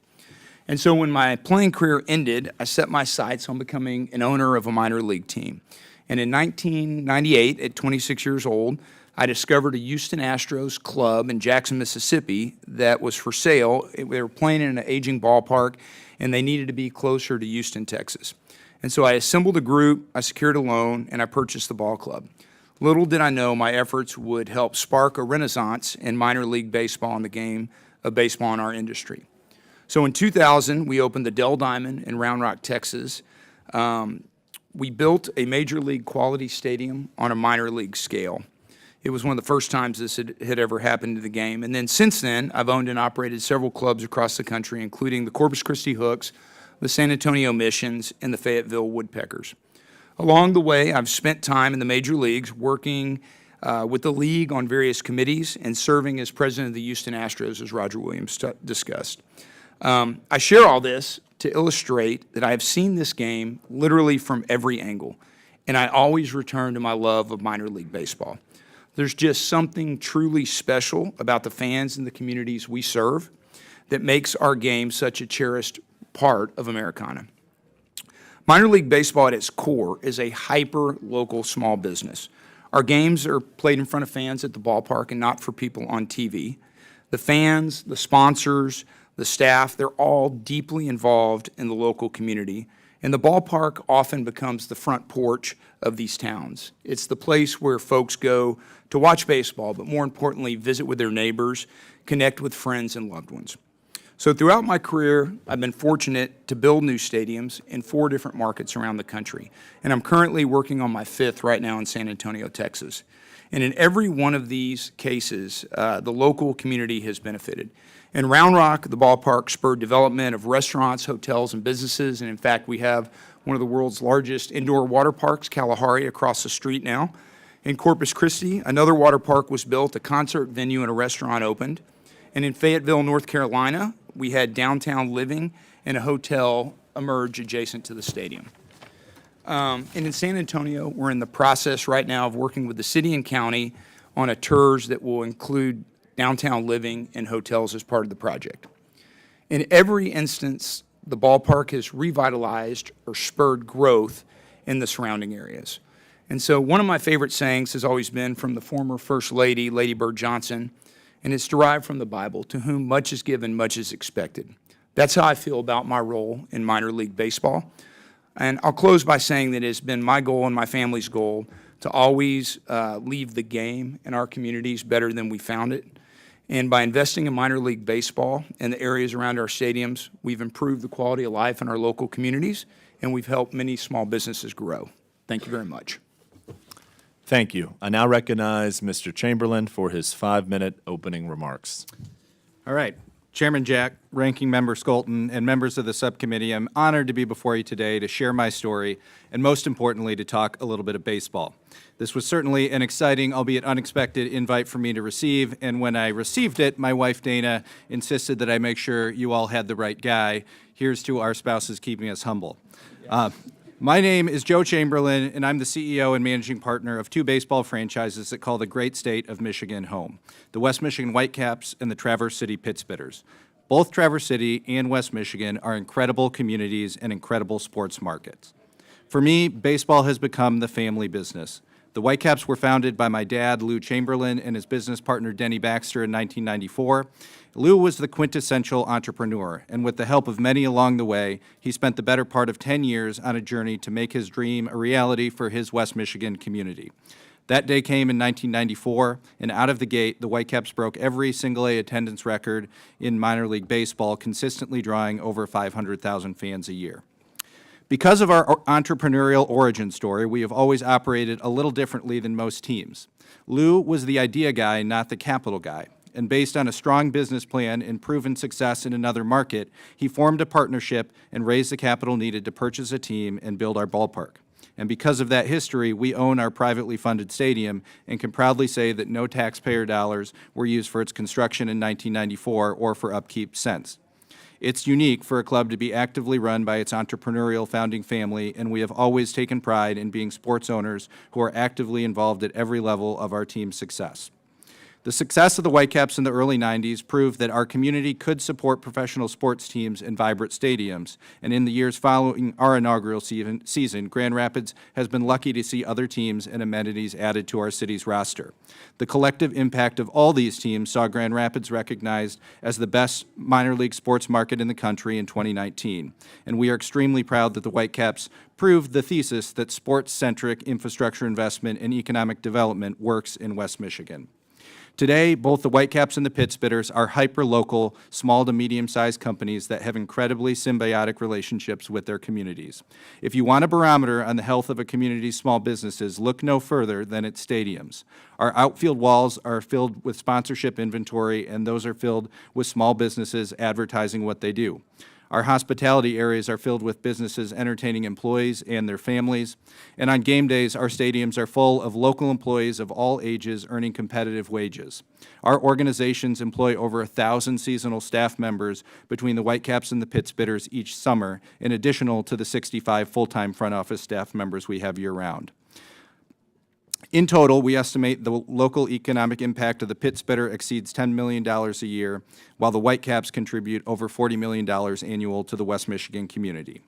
And so when my playing career ended, I set my sights on becoming an owner of a minor league team. And in 1998, at 26 years old, I discovered a Houston Astros club in Jackson, Mississippi that was for sale. They were playing in an aging ballpark, and they needed to be closer to Houston, Texas. And so I assembled a group, I secured a loan, and I purchased the ball club. Little did I know my efforts would help spark a renaissance in minor league baseball and the game of baseball in our industry. So in 2000, we opened the Dell Diamond in Round Rock, Texas. We built a major league quality stadium on a minor league scale. It was one of the first times this had ever happened to the game. And then since then, I've owned and operated several clubs across the country, including the Corpus Christi Hooks, the San Antonio Missions, and the Fayetteville Woodpeckers. Along the way, I've spent time in the major leagues working with the league on various committees and serving as president of the Houston Astros, as Roger Williams discussed. I share all this to illustrate that I have seen this game literally from every angle, and I always return to my love of minor league baseball. There's just something truly special about the fans and the communities we serve that makes our game such a cherished part of Americana. Minor league baseball at its core is a hyper-local small business. Our games are played in front of fans at the ballpark and not for people on TV. The fans, the sponsors, the staff, they're all deeply involved in the local community, and the ballpark often becomes the front porch of these towns. It's the place where folks go to watch baseball, but more importantly, visit with their neighbors, connect with friends and loved ones. So throughout my career, I've been fortunate to build new stadiums in 4 different markets around the country, and I'm currently working on my 5th right now in San Antonio, Texas. And in every one of these cases, the local community has benefited. In Round Rock, the ballpark spurred development of restaurants, hotels, and businesses. And in fact, we have one of the world's largest indoor water parks, Kalahari, across the street now. In Corpus Christi, another water park was built, a concert venue and a restaurant opened. And in Fayetteville, North Carolina, we had downtown living and a hotel emerge adjacent to the stadium. And in San Antonio, we're in the process right now of working with the city and county on a TERS that will include downtown living and hotels as part of the project. In every instance, the ballpark has revitalized or spurred growth in the surrounding areas. And so one of my favorite sayings has always been from the former First Lady, Lady Bird Johnson, and it's derived from the Bible: to whom much is given, much is expected. That's how I feel about my role in minor league baseball. And I'll close by saying that it has been my goal and my family's goal to always leave the game in our communities better than we found it. And by investing in minor league baseball and the areas around our stadiums, we've improved the quality of life in our local communities, and we've helped many small businesses grow. Thank you very much.
Thank you. I now recognize Mr. Chamberlain for his 5-minute opening remarks.
All right. Chairman Jack, Ranking Member Skolton, and members of the subcommittee, I'm honored to be before you today to share my story and, most importantly, to talk a little bit of baseball. This was certainly an exciting, albeit unexpected, invite for me to receive, and when I received it, my wife Dana insisted that I make sure you all had the right guy. Here's to our spouses keeping us humble. My name is Joe Chamberlin, and I'm the CEO and managing partner of 2 baseball franchises that call the great state of Michigan home, the West Michigan Whitecaps and the Traverse City Pittsbitters. Both Traverse City and West Michigan are incredible communities and incredible sports markets. For me, baseball has become the family business. The Whitecaps were founded by my dad, Lou Chamberlin, and his business partner, Denny Baxter, in 1994. Lou was the quintessential entrepreneur, and with the help of many along the way, he spent the better part of 10 years on a journey to make his dream a reality for his West Michigan community. That day came in 1994, and out of the gate, the Whitecaps broke every single-A attendance record in minor league baseball, consistently drawing over 500,000 fans a year. Because of our entrepreneurial origin story, we have always operated a little differently than most teams. Lou was the idea guy, not the capital guy. And based on a strong business plan and proven success in another market, he formed a partnership and raised the capital needed to purchase a team and build our ballpark. And because of that history, we own our privately funded stadium and can proudly say that no taxpayer dollars were used for its construction in 1994 or for upkeep since. It's unique for a club to be actively run by its entrepreneurial founding family, and we have always taken pride in being sports owners who are actively involved at every level of our team's success. The success of the Whitecaps in the early 90s proved that our community could support professional sports teams in vibrant stadiums, and in the years following our inaugural season, Grand Rapids has been lucky to see other teams and amenities added to our city's roster. The collective impact of all these teams saw Grand Rapids recognized as the best minor league sports market in the country in 2019, and we are extremely proud that the Whitecaps proved the thesis that sports-centric infrastructure investment and economic development works in West Michigan. Today, both the Whitecaps and the Pittsbitters are hyper-local, small to medium-sized companies that have incredibly symbiotic relationships with their communities. If you want a barometer on the health of a community's small businesses, look no further than its stadiums. Our outfield walls are filled with sponsorship inventory, and those are filled with small businesses advertising what they do. Our hospitality areas are filled with businesses entertaining employees and their families. And on game days, our stadiums are full of local employees of all ages earning competitive wages. Our organizations employ over 1,000 seasonal staff members between the Whitecaps and the Pittsbitters each summer, in addition to the 65 full-time front office staff members we have year-round. In total, we estimate the local economic impact of the Pittsbitter exceeds $10 million a year, while the Whitecaps contribute over $40 million annual to the West Michigan community.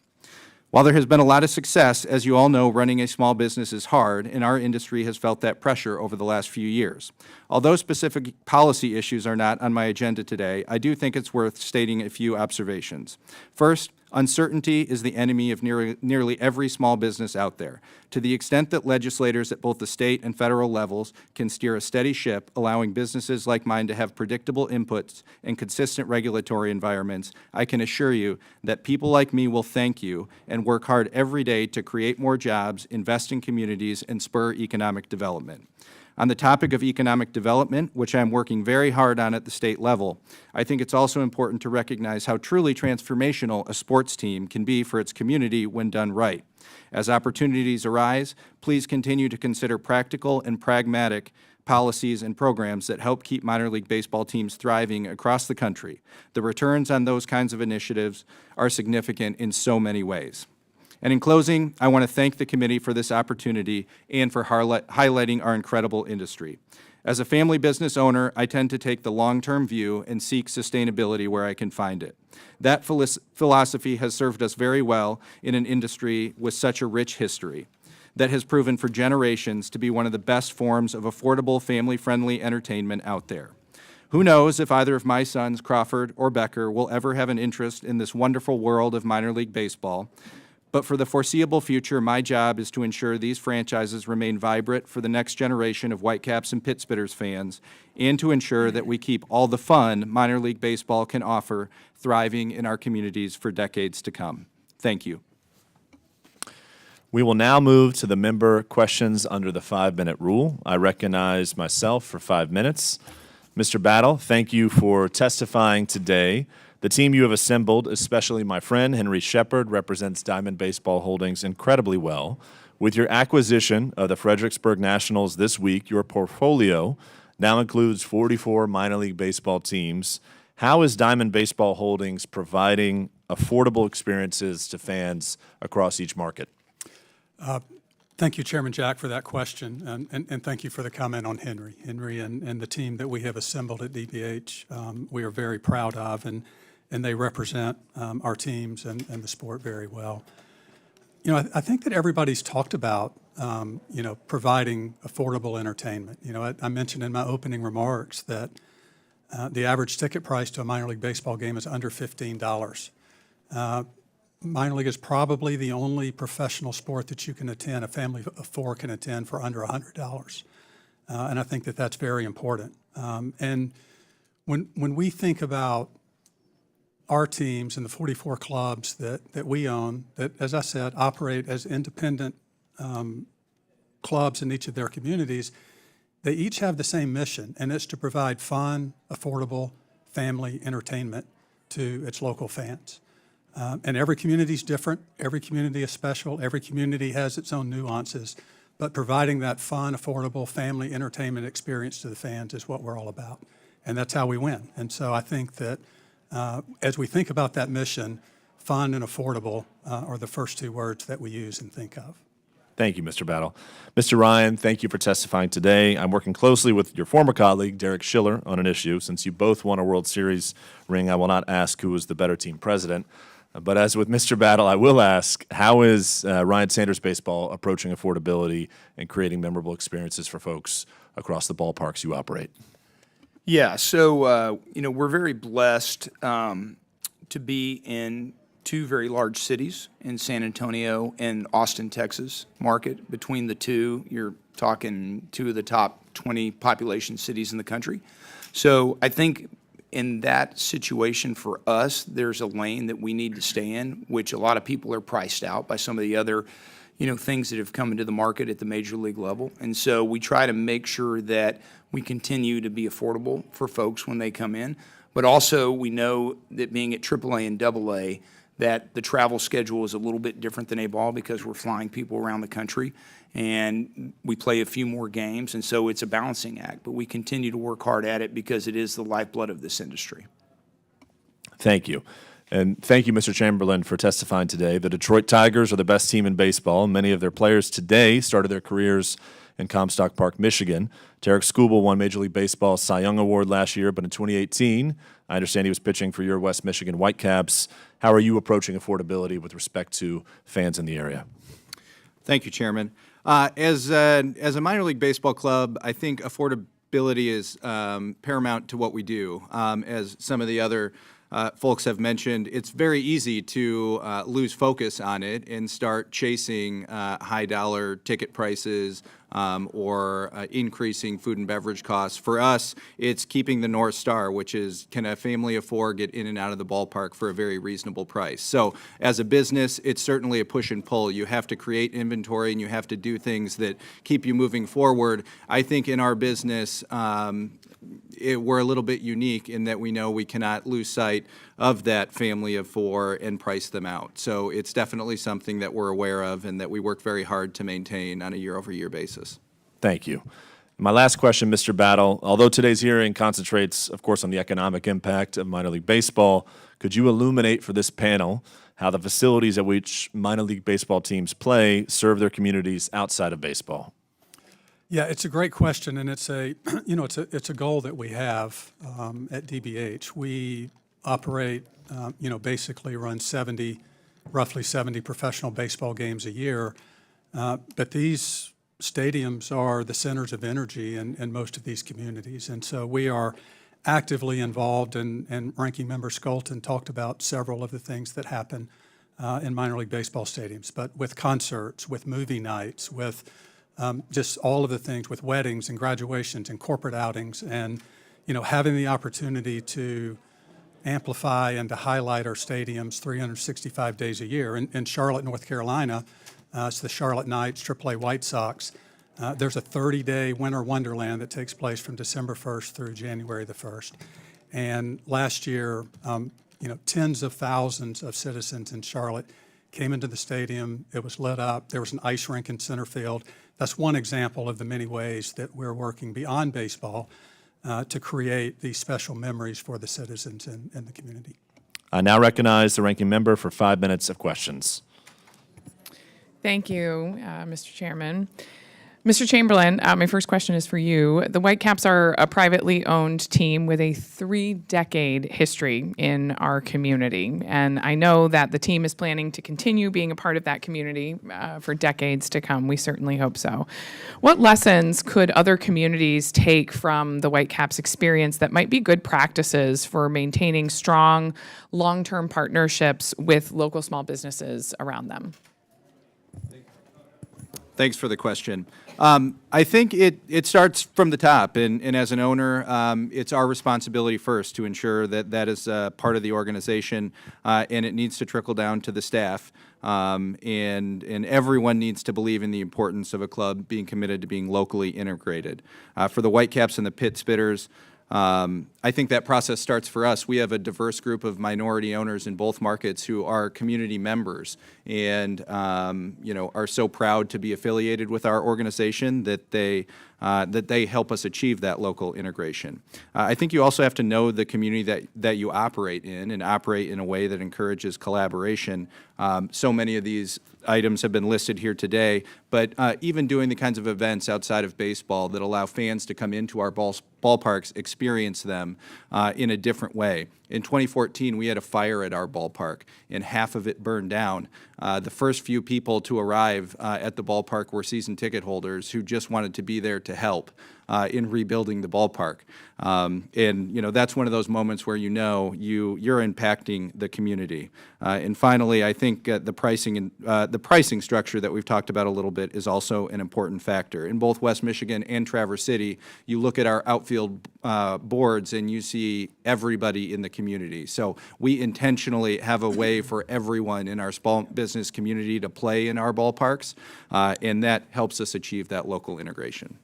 While there has been a lot of success, as you all know, running a small business is hard, and our industry has felt that pressure over the last few years. Although specific policy issues are not on my agenda today, I do think it's worth stating a few observations. First, uncertainty is the enemy of nearly every small business out there. To the extent that legislators at both the state and federal levels can steer a steady ship, allowing businesses like mine to have predictable inputs and consistent regulatory environments, I can assure you that people like me will thank you and work hard every day to create more jobs, invest in communities, and spur economic development. On the topic of economic development, which I'm working very hard on at the state level, I think it's also important to recognize how truly transformational a sports team can be for its community when done right. As opportunities arise, please continue to consider practical and pragmatic policies and programs that help keep minor league baseball teams thriving across the country. The returns on those kinds of initiatives are significant in so many ways. And in closing, I want to thank the committee for this opportunity and for highlighting our incredible industry. As a family business owner, I tend to take the long-term view and seek sustainability where I can find it. That philosophy has served us very well in an industry with such a rich history that has proven for generations to be one of the best forms of affordable, family-friendly entertainment out there. Who knows if either of my sons, Crawford or Becker, will ever have an interest in this wonderful world of minor league baseball, but for the foreseeable future, my job is to ensure these franchises remain vibrant for the next generation of Whitecaps and Pittsburghers fans, and to ensure that we keep all the fun minor league baseball can offer thriving in our communities for decades to come. Thank you.
We will now move to the member questions under the 5-minute rule. I recognize myself for 5 minutes. Mr. Battle, thank you for testifying today. The team you have assembled, especially my friend Henry Shepard, represents Diamond Baseball Holdings incredibly well. With your acquisition of the Fredericksburg Nationals this week, your portfolio now includes 44 minor league baseball teams. How is Diamond Baseball Holdings providing affordable experiences to fans across each market?
Thank you, Chairman Jack, for that question, and thank you for the comment on Henry. Henry and the team that we have assembled at DBH, we are very proud of, and they represent our teams and the sport very well. You know, I think that everybody's talked about, providing affordable entertainment. You know, I mentioned in my opening remarks that the average ticket price to a minor league baseball game is under $15. Minor league is probably the only professional sport that you can attend, a family of four can attend for under $100. And I think that that's very important. And when we think about our teams and the 44 clubs that we own, that, as I said, operate as independent clubs in each of their communities, they each have the same mission, and it's to provide fun, affordable, family entertainment to its local fans. And every community is different, every community is special, every community has its own nuances, but providing that fun, affordable, family entertainment experience to the fans is what we're all about. And that's how we win. And so I think that as we think about that mission, fun and affordable are the first two words that we use and think of.
Thank you, Mr. Battle. Mr. Ryan, thank you for testifying today. I'm working closely with your former colleague, Derek Schiller, on an issue. Since you both won a World Series ring, I will not ask who was the better team president. But as with Mr. Battle, I will ask, how is Ryan Sanders Baseball approaching affordability and creating memorable experiences for folks across the ballparks you operate?
Yeah, so, we're very blessed to be in two very large cities in San Antonio and Austin, Texas market. Between the two, you're talking two of the top 20 population cities in the country. So I think in that situation for us, there's a lane that we need to stay in, which a lot of people are priced out by some of the other, things that have come into the market at the major league level. And so we try to make sure that we continue to be affordable for folks when they come in. But also we know that being at AAA and AA, that the travel schedule is a little bit different than A-ball because we're flying people around the country and we play a few more games, and so it's a balancing act. But we continue to work hard at it because it is the lifeblood of this industry.
Thank you. And thank you, Mr. Chamberlain, for testifying today. The Detroit Tigers are the best team in baseball. Many of their players today started their careers in Comstock Park, Michigan. Tarek Skubal won Major League Baseball's Cy Young Award last year, but in 2018, I understand he was pitching for your West Michigan Whitecaps. How are you approaching affordability with respect to fans in the area?
Thank you, Chairman. As a minor league baseball club, I think affordability is paramount to what we do. As some of the other folks have mentioned, it's very easy to lose focus on it and start chasing high dollar ticket prices or increasing food and beverage costs. For us, it's keeping the North Star, which is, can a family of four get in and out of the ballpark for a very reasonable price? So as a business, it's certainly a push and pull. You have to create inventory and you have to do things that keep you moving forward. I think in our business, we're a little bit unique in that we know we cannot lose sight of that family of four and price them out. So it's definitely something that we're aware of and that we work very hard to maintain on a year-over-year basis.
Thank you. My last question, Mr. Battle. Although today's hearing concentrates, of course, on the economic impact of minor league baseball, could you illuminate for this panel how the facilities at which minor league baseball teams play serve their communities outside of baseball?
Yeah, it's a great question, and it's a, it's a goal that we have at DBH. We operate, basically run roughly 70 professional baseball games a year, but these stadiums are the centers of energy in most of these communities, and so we are actively involved, and Ranking Member Skolton talked about several of the things that happen in minor league baseball stadiums, but with concerts, with movie nights, with just all of the things, with weddings and graduations and corporate outings, and having the opportunity to amplify and to highlight our stadiums 365 days a year. In Charlotte, North Carolina, it's the Charlotte Knights, AAA White Sox. There's a 30-day winter wonderland that takes place from December 1st through January the 1st. And last year, tens of thousands of citizens in Charlotte came into the stadium. It was lit up. There was an ice rink in center field. That's one example of the many ways that we're working beyond baseball to create these special memories for the citizens in the community.
I now recognize the ranking member for 5 minutes of questions.
Thank you, Mr. Chairman. Mr. Chamberlain, my first question is for you. The Whitecaps are a privately owned team with a 3-decade history in our community. And I know that the team is planning to continue being a part of that community for decades to come. We certainly hope so. What lessons could other communities take from the Whitecaps experience that might be good practices for maintaining strong, long-term partnerships with local small businesses around them?
Thanks for the question. I think it starts from the top, and as an owner, it's our responsibility first to ensure that that is part of the organization, and it needs to trickle down to the staff, and everyone needs to believe in the importance of a club being committed to being locally integrated. For the Whitecaps and the Pit Spitters, I think that process starts for us. We have a diverse group of minority owners in both markets who are community members and are so proud to be affiliated with our organization that they help us achieve that local integration. I think you also have to know the community that you operate in and operate in a way that encourages collaboration. So many of these items have been listed here today, but even doing the kinds of events outside of baseball that allow fans to come into our ballparks, experience them in a different way. In 2014, we had a fire at our ballpark, and half of it burned down. The first few people to arrive at the ballpark were season ticket holders who just wanted to be there to help in rebuilding the ballpark. And that's one of those moments where you're impacting the community. And finally, I think the pricing structure that we've talked about a little bit is also an important factor. In both West Michigan and Traverse City, you look at our outfield boards and you see everybody in the community. So we intentionally have a way for everyone in our small business community to play in our ballparks, and that helps us achieve that local integration.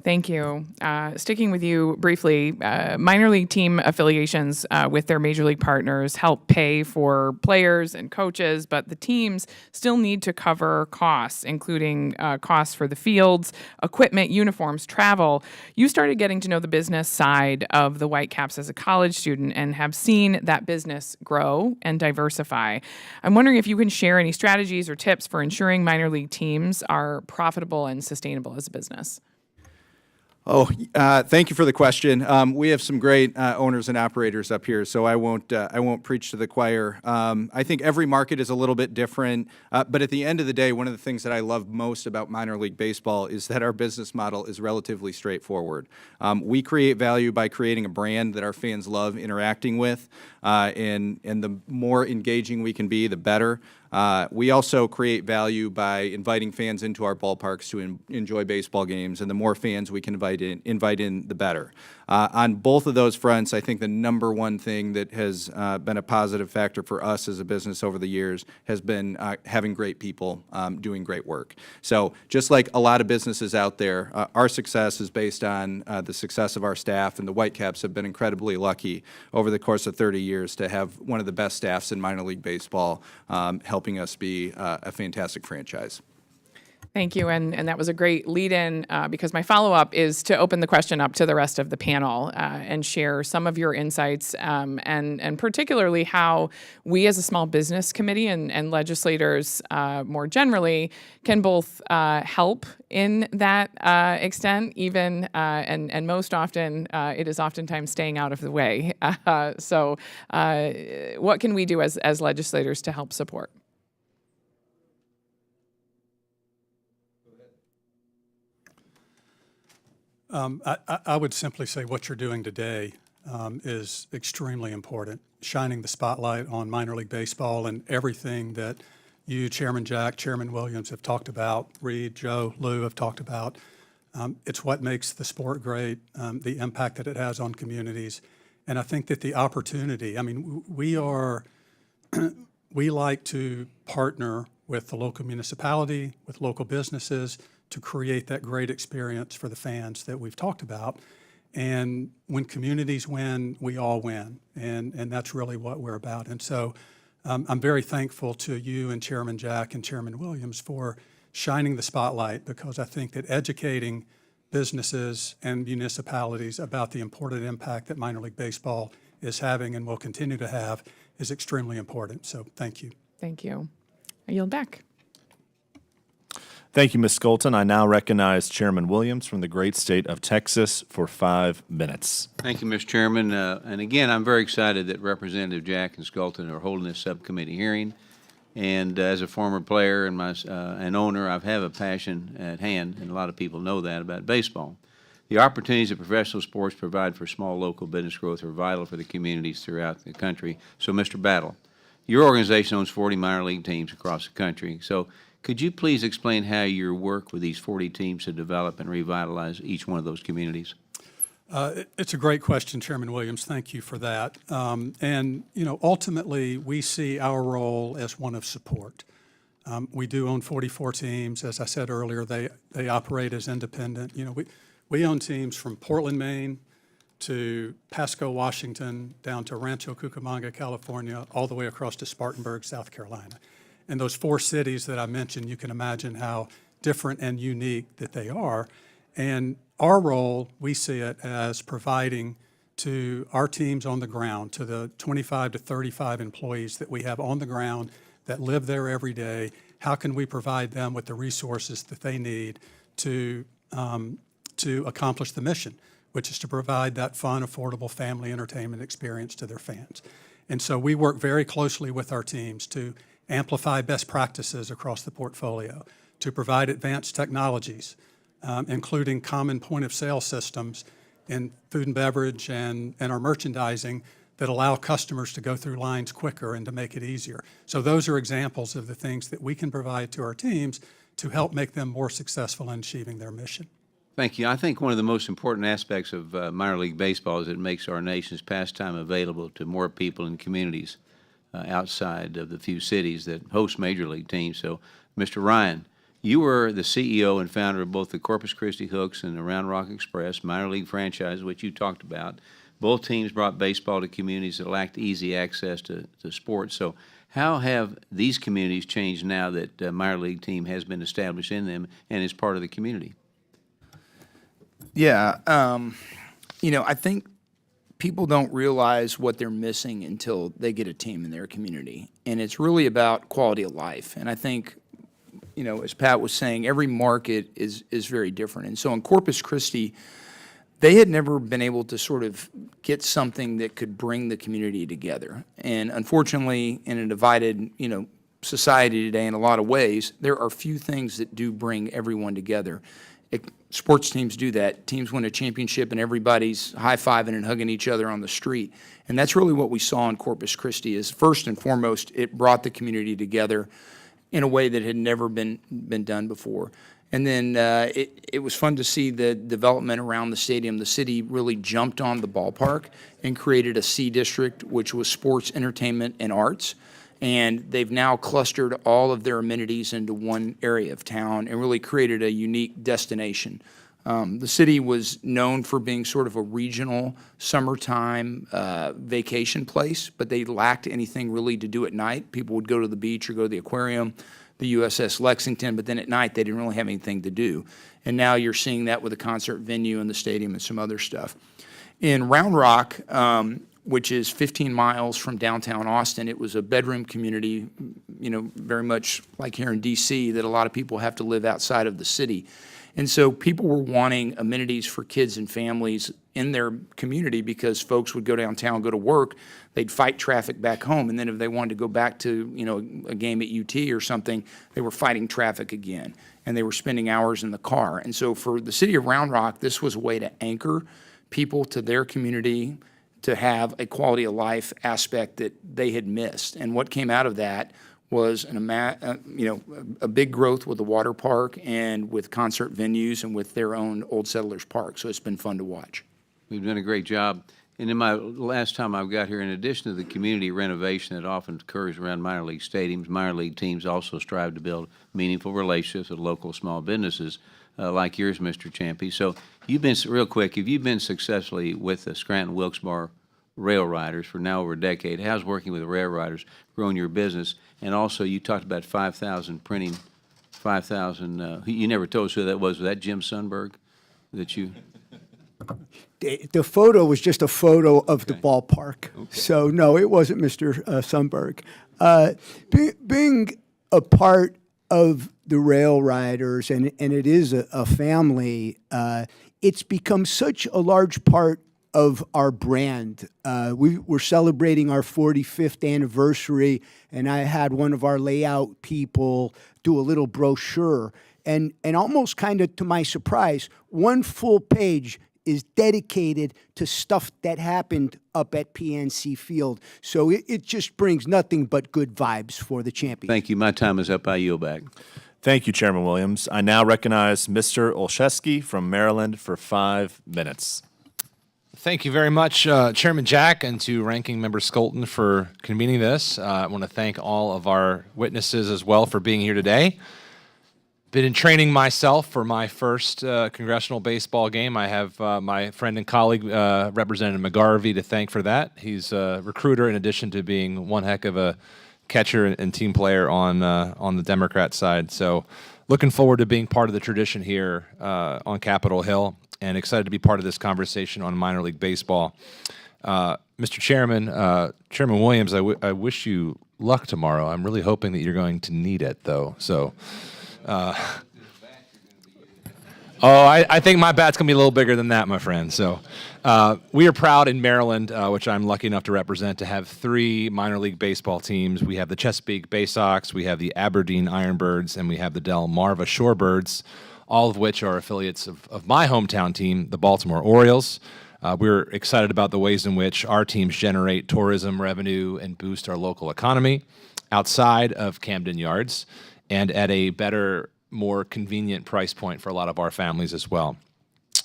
Thank you. Sticking with you briefly, minor league team affiliations with their major league partners help pay for players and coaches, but the teams still need to cover costs, including costs for the fields, equipment, uniforms, travel. You started getting to know the business side of the Whitecaps as a college student and have seen that business grow and diversify. I'm wondering if you can share any strategies or tips for ensuring minor league teams are profitable and sustainable as a business.
Thank you for the question. We have some great owners and operators up here, so I won't preach to the choir. I think every market is a little bit different, but at the end of the day, one of the things that I love most about minor league baseball is that our business model is relatively straightforward. We create value by creating a brand that our fans love interacting with, and the more engaging we can be, the better. We also create value by inviting fans into our ballparks to enjoy baseball games, and the more fans we can invite in, the better. On both of those fronts, I think the number one thing that has been a positive factor for us as a business over the years has been having great people doing great work. So just like a lot of businesses out there, our success is based on the success of our staff, and the Whitecaps have been incredibly lucky over the course of 30 years to have one of the best staffs in minor league baseball helping us be a fantastic franchise.
Thank you, and that was a great lead-in because my follow-up is to open the question up to the rest of the panel and share some of your insights and particularly how we as a small business committee and legislators more generally can both help in that extent, even and most often it is oftentimes staying out of the way. So what can we do as legislators to help support?
I would simply say what you're doing today is extremely important, shining the spotlight on minor league baseball and everything that you, Chairman Jack, Chairman Williams have talked about, Reid, Joe, Lou have talked about. It's what makes the sport great, the impact that it has on communities. And I think that the opportunity, I mean, we like to partner with the local municipality, with local businesses, to create that great experience for the fans that we've talked about. And when communities win, we all win. And that's really what we're about. And so I'm very thankful to you and Chairman Jack and Chairman Williams for shining the spotlight, because I think that educating businesses and municipalities about the important impact that minor league baseball is having and will continue to have is extremely important. So thank you.
Thank you. I yield back.
Thank you, Ms. Skolton. I now recognize Chairman Williams from the great state of Texas for 5 minutes.
Thank you, Mr. Chairman. And again, I'm very excited that Representative Jack and Skolton are holding this subcommittee hearing. And as a former player and an owner, I have a passion at hand, and a lot of people know that about baseball. The opportunities that professional sports provide for small local business growth are vital for the communities throughout the country. So, Mr. Battle, your organization owns 40 minor league teams across the country. So could you please explain how you work with these 40 teams to develop and revitalize each one of those communities?
It's a great question, Chairman Williams. Thank you for that. And, you know, ultimately, we see our role as one of support. We do own 44 teams. As I said earlier, they operate as independent. You know, we own teams from Portland, Maine, to Pasco, Washington, down to Rancho Cucamonga, California, all the way across to Spartanburg, South Carolina. And those 4 cities that I mentioned, you can imagine how different and unique that they are. And our role, we see it as providing to our teams on the ground, to the 25 to 35 employees that we have on the ground that live there every day, how can we provide them with the resources that they need to accomplish the mission, which is to provide that fun, affordable family entertainment experience to their fans. And so we work very closely with our teams to amplify best practices across the portfolio, to provide advanced technologies, including common point-of-sale systems in food and beverage and our merchandising that allow customers to go through lines quicker and to make it easier. So those are examples of the things that we can provide to our teams to help make them more successful in achieving their mission.
Thank you. I think one of the most important aspects of minor league baseball is it makes our nation's pastime available to more people and communities outside of the few cities that host major league teams. So, Mr. Ryan, you were the CEO and founder of both the Corpus Christi Hooks and the Round Rock Express minor league franchise, which you talked about. Both teams brought baseball to communities that lacked easy access to sports. So how have these communities changed now that a minor league team has been established in them and is part of the community?
Yeah, you know, I think people don't realize what they're missing until they get a team in their community. And it's really about quality of life. And I think, you know, as Pat was saying, every market is very different. And so in Corpus Christi, they had never been able to sort of get something that could bring the community together. And unfortunately, in a divided, society today, in a lot of ways, there are few things that do bring everyone together. Sports teams do that. Teams win a championship and everybody's high-fiving and hugging each other on the street. And that's really what we saw in Corpus Christi is, first and foremost, it brought the community together in a way that had never been done before. And then it was fun to see the development around the stadium. The city really jumped on the ballpark and created a C district, which was sports, entertainment, and arts. And they've now clustered all of their amenities into one area of town and really created a unique destination. The city was known for being sort of a regional summertime vacation place, but they lacked anything really to do at night. People would go to the beach or go to the aquarium, the USS Lexington, but then at night they didn't really have anything to do. And now you're seeing that with a concert venue and the stadium and some other stuff. In Round Rock, which is 15 miles from downtown Austin, it was a bedroom community, very much like here in D.C., that a lot of people have to live outside of the city. And so people were wanting amenities for kids and families in their community because folks would go downtown, go to work, they'd fight traffic back home, and then if they wanted to go back to, a game at UT or something, they were fighting traffic again, and they were spending hours in the car. And so for the city of Round Rock, this was a way to anchor people to their community, to have a quality of life aspect that they had missed. And what came out of that was a big growth with the water park and with concert venues and with their own Old Settlers Park. So it's been fun to watch.
We've done a great job. And in my last time I've got here, in addition to the community renovation that often occurs around minor league stadiums, minor league teams also strive to build meaningful relationships with local small businesses like yours, Mr. Ciampi. So you've been, real quick, have you been successfully with the Scranton-Wilkes-Barre rail riders for now over a decade? How's working with the rail riders growing your business? And also, you talked about 5,000 printing, 5,000, you never told us who that was. Was that Jim Sundberg that you?
The photo was just a photo of the ballpark. Okay. So, no, it wasn't Mr. Sundberg. Being a part of the rail riders, and it is a family, it's become such a large part of our brand. We're celebrating our 45th anniversary, and I had one of our layout people do a little brochure. And almost kind of to my surprise, one full page is dedicated to stuff that happened up at PNC Field. So it just brings nothing but good vibes for the champions.
Thank you. My time is up. I yield back.
Thank you, Chairman Williams. I now recognize Mr. Olszewski from Maryland for 5 minutes.
Thank you very much, Chairman Jack, and to Ranking Member Skolton for convening this. I want to thank all of our witnesses as well for being here today. Been in training myself for my first congressional baseball game. I have my friend and colleague, Representative McGarvey, to thank for that. He's a recruiter in addition to being one heck of a catcher and team player on the Democrat side. So looking forward to being part of the tradition here on Capitol Hill, and excited to be part of this conversation on minor league baseball. Mr. Chairman, Chairman Williams, I wish you luck tomorrow. I'm really hoping that you're going to need it, though. So, I think my bat's going to be a little bigger than that, my friend. So we are proud in Maryland, which I'm lucky enough to represent, to have 3 minor league baseball teams. We have the Chesapeake Bay Sox, we have the Aberdeen Ironbirds, and we have the Delmarva Shorebirds, all of which are affiliates of my hometown team, the Baltimore Orioles. We're excited about the ways in which our teams generate tourism revenue and boost our local economy outside of Camden Yards and at a better, more convenient price point for a lot of our families as well.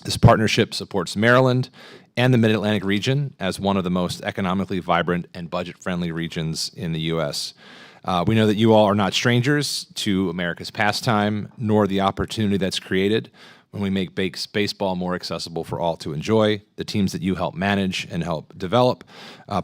This partnership supports Maryland and the Mid-Atlantic region as one of the most economically vibrant and budget-friendly regions in the U.S. We know that you all are not strangers to America's pastime, nor the opportunity that's created when we make baseball more accessible for all to enjoy. The teams that you help manage and help develop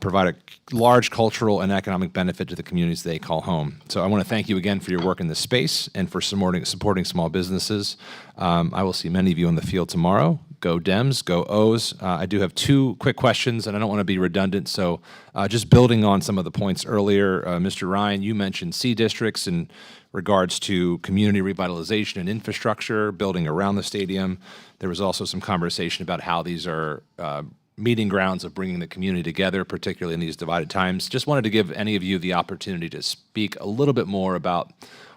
provide a large cultural and economic benefit to the communities they call home. So I want to thank you again for your work in this space and for supporting small businesses. I will see many of you on the field tomorrow. Go Dems, go O's. I do have two quick questions, and I don't want to be redundant, so just building on some of the points earlier, Mr. Ryan, you mentioned C districts in regards to community revitalization and infrastructure, building around the stadium. There was also some conversation about how these are meeting grounds of bringing the community together, particularly in these divided times. Just wanted to give any of you the opportunity to speak a little bit more about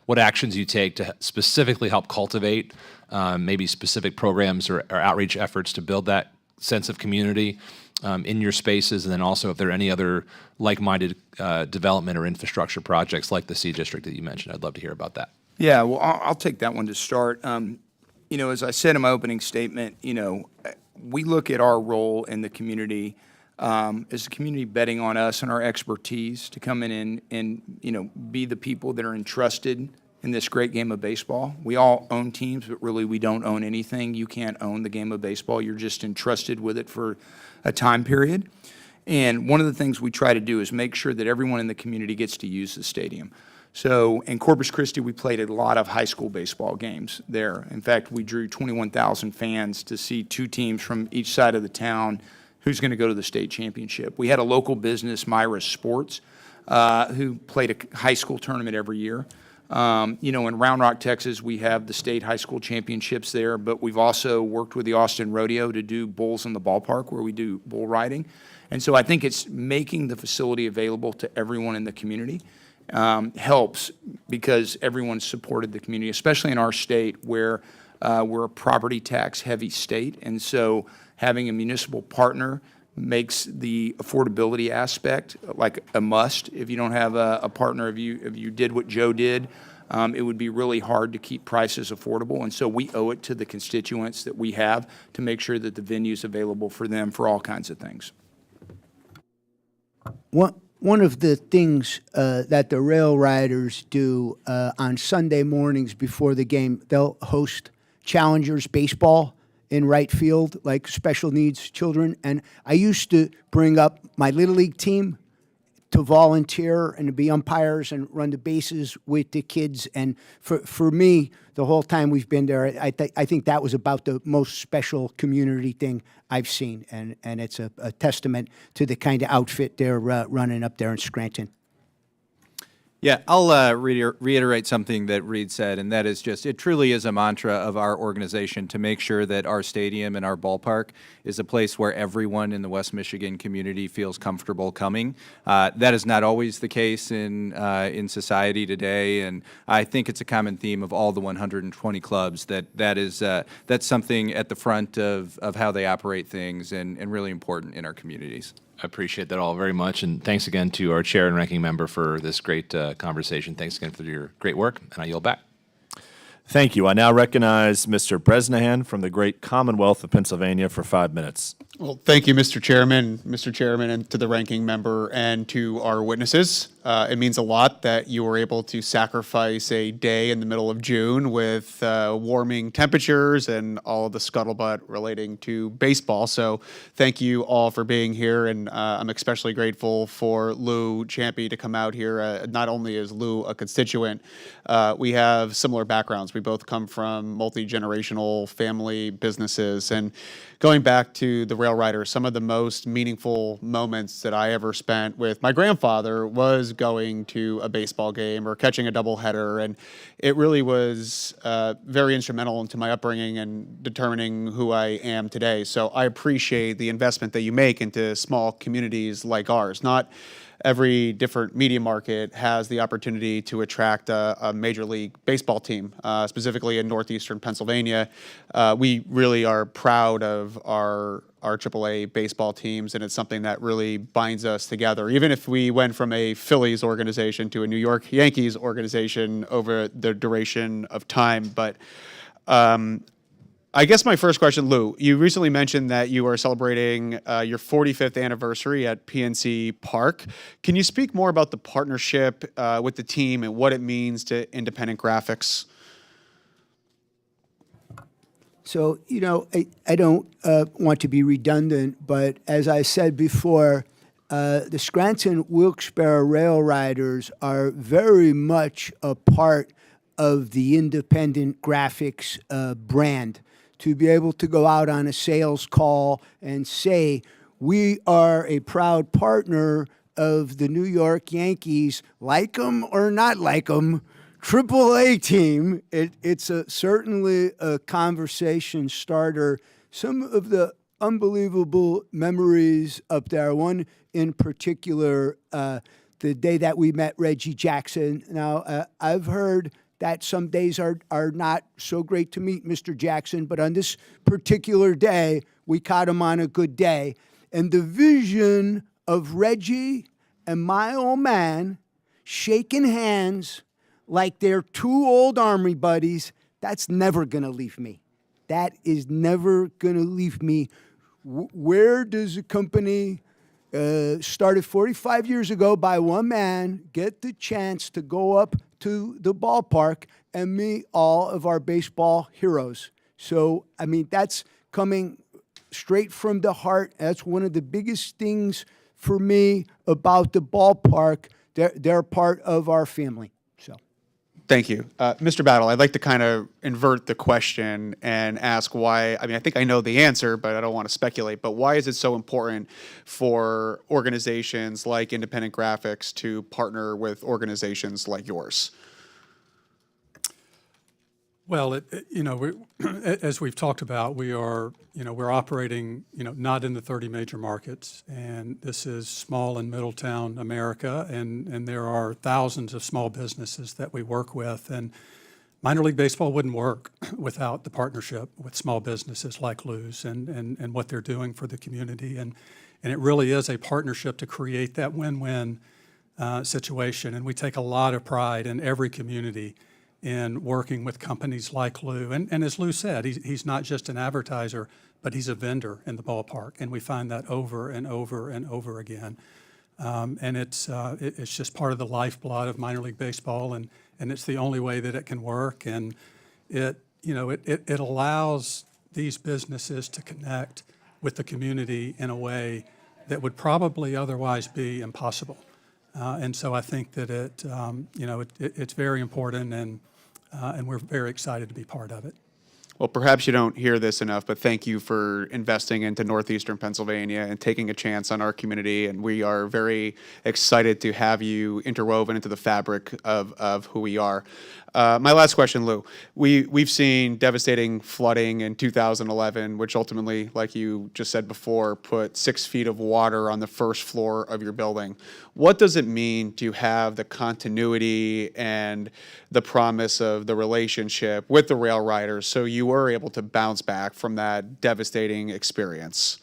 what actions you take to specifically help cultivate maybe specific programs or outreach efforts to build that sense of community in your spaces, and then also if there are any other like-minded development or infrastructure projects like the C District that you mentioned. I'd love to hear about that.
Yeah, well, I'll take that one to start. As I said in my opening statement, we look at our role in the community as the community betting on us and our expertise to come in and be the people that are entrusted in this great game of baseball. We all own teams, but really we don't own anything. You can't own the game of baseball. You're just entrusted with it for a time period. And one of the things we try to do is make sure that everyone in the community gets to use the stadium. So in Corpus Christi, we played a lot of high school baseball games there. In fact, we drew 21,000 fans to see two teams from each side of the town who's going to go to the state championship. We had a local business, Myra Sports, who played a high school tournament every year. In Round Rock, Texas, we have the state high school championships there, but we've also worked with the Austin Rodeo to do bulls in the ballpark where we do bull riding. And so I think it's making the facility available to everyone in the community helps because everyone supported the community, especially in our state where we're a property tax heavy state. And so having a municipal partner makes the affordability aspect like a must. If you don't have a partner, if you did what Joe did, it would be really hard to keep prices affordable. And so we owe it to the constituents that we have to make sure that the venue is available for them for all kinds of things.
One of the things that the Rail Riders do on Sunday mornings before the game, they'll host Challengers baseball in right field, like special needs children. And I used to bring up my Little League team to volunteer and to be umpires and run the bases with the kids. And for me, the whole time we've been there, I think that was about the most special community thing I've seen. And it's a testament to the kind of outfit they're running up there in Scranton.
Yeah, I'll reiterate something that Reid said, and that is just, it truly is a mantra of our organization to make sure that our stadium and our ballpark is a place where everyone in the West Michigan community feels comfortable coming. That is not always the case in society today, and I think it's a common theme of all the 120 clubs that's something at the front of how they operate things and really important in our communities.
I appreciate that all very much, and thanks again to our chair and ranking member for this great conversation. Thanks again for your great work, and I yield back.
Thank you. I now recognize Mr. Bresnahan from the great Commonwealth of Pennsylvania for 5 minutes.
Well, thank you, Mr. Chairman, and to the ranking member and to our witnesses. It means a lot that you were able to sacrifice a day in the middle of June with warming temperatures and all of the scuttlebutt relating to baseball. So thank you all for being here, and I'm especially grateful for Lou Ciampi to come out here. Not only is Lou a constituent, we have similar backgrounds. We both come from multi-generational family businesses, and going back to the Rail Riders, some of the most meaningful moments that I ever spent with my grandfather was going to a baseball game or catching a doubleheader, and it really was very instrumental into my upbringing and determining who I am today. So I appreciate the investment that you make into small communities like ours. Not every different media market has the opportunity to attract a Major League Baseball team, specifically in northeastern Pennsylvania. We really are proud of our AAA baseball teams, and it's something that really binds us together. Even if we went from a Phillies organization to a New York Yankees organization over the duration of time. But I guess my first question, Lou, you recently mentioned that you are celebrating your 45th anniversary at PNC Park. Can you speak more about the partnership with the team and what it means to independent graphics?
So, I don't want to be redundant, but as I said before, the Scranton Wilkes-Barre Rail Riders are very much a part of the independent graphics brand. to be able to go out on a sales call and say, we are a proud partner of the New York Yankees, like 'em or not like 'em, AAA team. It's certainly a conversation starter. Some of the unbelievable memories up there, one in particular, the day that we met Reggie Jackson. Now, I've heard that some days are not so great to meet Mr. Jackson, but on this particular day, we caught him on a good day. And the vision of Reggie and my old man shaking hands like they're two old Army buddies, that's never going to leave me. That is never going to leave me. Where does a company started 45 years ago by one man get the chance to go up to the ballpark and meet all of our baseball heroes? So, I mean, that's coming straight from the heart. That's one of the biggest things for me about the ballpark. They're part of our family. So,
Thank you. Mr. Battle, I'd like to kind of invert the question and ask why. I mean, I think I know the answer, but I don't want to speculate. But why is it so important for organizations like Independent Graphics to partner with organizations like yours?
Well, as we've talked about, we're operating, not in the 30 major markets, and this is small and middle-town America, and there are thousands of small businesses that we work with, and minor league baseball wouldn't work without the partnership with small businesses like Lou's and what they're doing for the community, and it really is a partnership to create that win-win situation, and we take a lot of pride in every community in working with companies like Lou. And as Lou said, he's not just an advertiser, but he's a vendor in the ballpark. And we find that over and over and over again. And it's just part of the lifeblood of minor league baseball, and it's the only way that it can work. And it allows these businesses to connect with the community in a way that would probably otherwise be impossible. And so I think that it's very important, and we're very excited to be part of it.
Well, perhaps you don't hear this enough, but thank you for investing into Northeastern Pennsylvania and taking a chance on our community. And we are very excited to have you interwoven into the fabric of who we are. My last question, Lou. We've seen devastating flooding in 2011, which ultimately, like you just said before, put 6 feet of water on the first floor of your building. What does it mean to have the continuity and the promise of the relationship with the rail riders so you were able to bounce back from that devastating experience?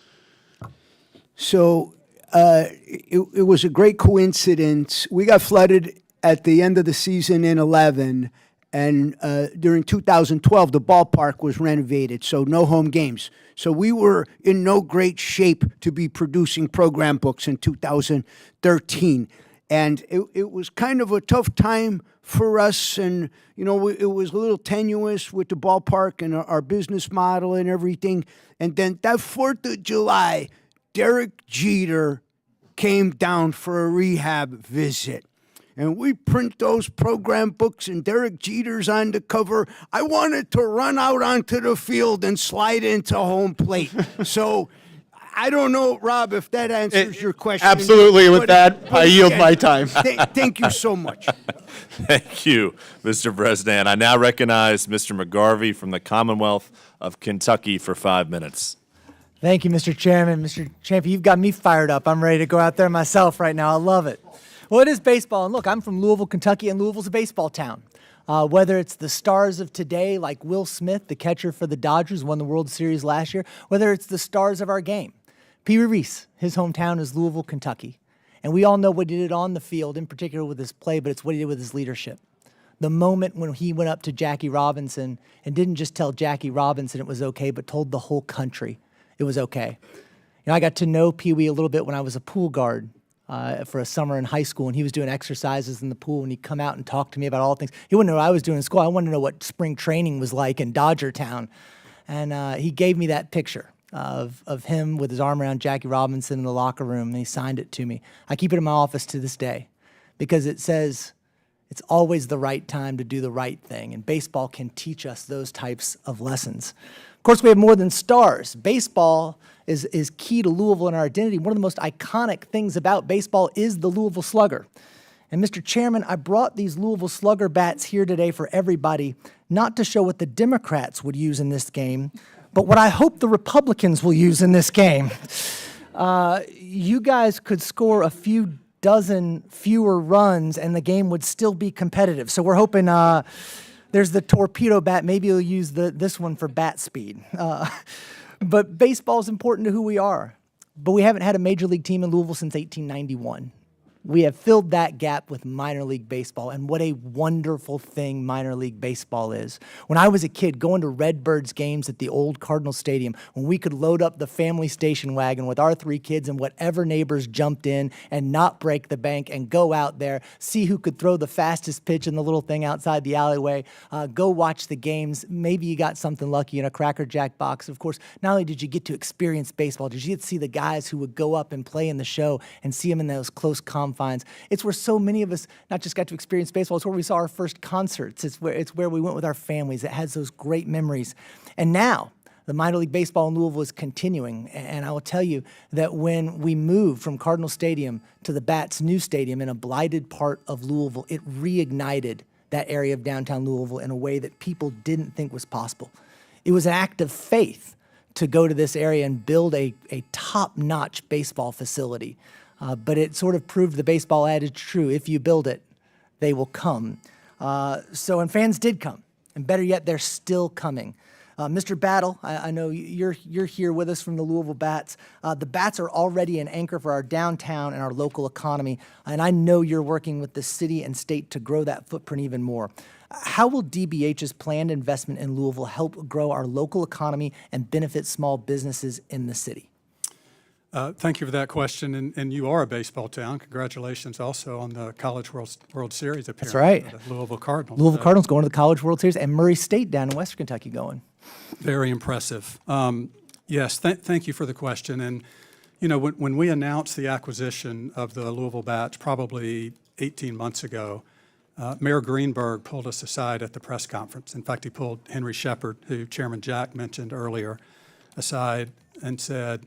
So it was a great coincidence. We got flooded at the end of the season in 11, and during 2012, the ballpark was renovated, so no home games. So we were in no great shape to be producing program books in 2013. And it was kind of a tough time for us, and it was a little tenuous with the ballpark and our business model and everything. And then that 4th of July, Derek Jeter came down for a rehab visit. And we print those program books, and Derek Jeter's on the cover. I wanted to run out onto the field and slide into home plate. So I don't know, Rob, if that answers your question.
Absolutely. With that, I yield my time.
Thank you so much.
Thank you, Mr. Bresnan. I now recognize Mr. McGarvey from the Commonwealth of Kentucky for 5 minutes.
Thank you, Mr. Chairman. Mr. Ciampi, you've got me fired up. I'm ready to go out there myself right now. I love it. Well, it is baseball, and look, I'm from Louisville, Kentucky, and Louisville's a baseball town. Whether it's the stars of today, like Will Smith, the catcher for the Dodgers, won the World Series last year, whether it's the stars of our game. Pee Wee Reese, his hometown is Louisville, Kentucky. And we all know what he did on the field, in particular with his play, but it's what he did with his leadership. The moment when he went up to Jackie Robinson and didn't just tell Jackie Robinson it was okay, but told the whole country it was okay. I got to know Pee Wee a little bit when I was a pool guard for a summer in high school, and he was doing exercises in the pool, and he'd come out and talk to me about all things. He wouldn't know what I was doing in school. I wanted to know what spring training was like in Dodgertown. And he gave me that picture of him with his arm around Jackie Robinson in the locker room, and he signed it to me. I keep it in my office to this day because it says it's always the right time to do the right thing, and baseball can teach us those types of lessons. Of course, we have more than stars. Baseball is key to Louisville and our identity. One of the most iconic things about baseball is the Louisville Slugger. And Mr. Chairman, I brought these Louisville Slugger bats here today for everybody, not to show what the Democrats would use in this game, but what I hope the Republicans will use in this game. You guys could score a few dozen fewer runs and the game would still be competitive. So we're hoping there's the torpedo bat. Maybe you'll use this one for bat speed. But baseball is important to who we are. But we haven't had a major league team in Louisville since 1891. We have filled that gap with minor league baseball, and what a wonderful thing minor league baseball is. When I was a kid, going to Redbirds games at the old Cardinal Stadium, when we could load up the family station wagon with our 3 kids and whatever neighbors jumped in and not break the bank and go out there, see who could throw the fastest pitch in the little thing outside the alleyway, go watch the games. Maybe you got something lucky in a Cracker Jack box. Of course, not only did you get to experience baseball, did you get to see the guys who would go up and play in the show and see them in those close confines. It's where so many of us not just got to experience baseball, it's where we saw our first concerts. It's where we went with our families. It has those great memories. And now, the minor league baseball in Louisville is continuing. And I will tell you that when we moved from Cardinal Stadium to the Bats' new stadium in a blighted part of Louisville, it reignited that area of downtown Louisville in a way that people didn't think was possible. It was an act of faith to go to this area and build a top-notch baseball facility. But it sort of proved the baseball adage true. If you build it, they will come. And fans did come. And better yet, they're still coming. Mr. Battle, I know you're here with us from the Louisville Bats. The Bats are already an anchor for our downtown and our local economy. And I know you're working with the city and state to grow that footprint even more. How will DBH's planned investment in Louisville help grow our local economy and benefit small businesses in the city?
Thank you for that question, and you are a baseball town. Congratulations also on the College World Series appearance.
That's right.
The Louisville Cardinals.
Louisville Cardinals going to the College World Series, and Murray State down in Western Kentucky going.
Very impressive. Yes, thank you for the question. And, you know, when we announced the acquisition of the Louisville Bats probably 18 months ago, Mayor Greenberg pulled us aside at the press conference. In fact, he pulled Henry Shepard, who Chairman Jack mentioned earlier, aside and said,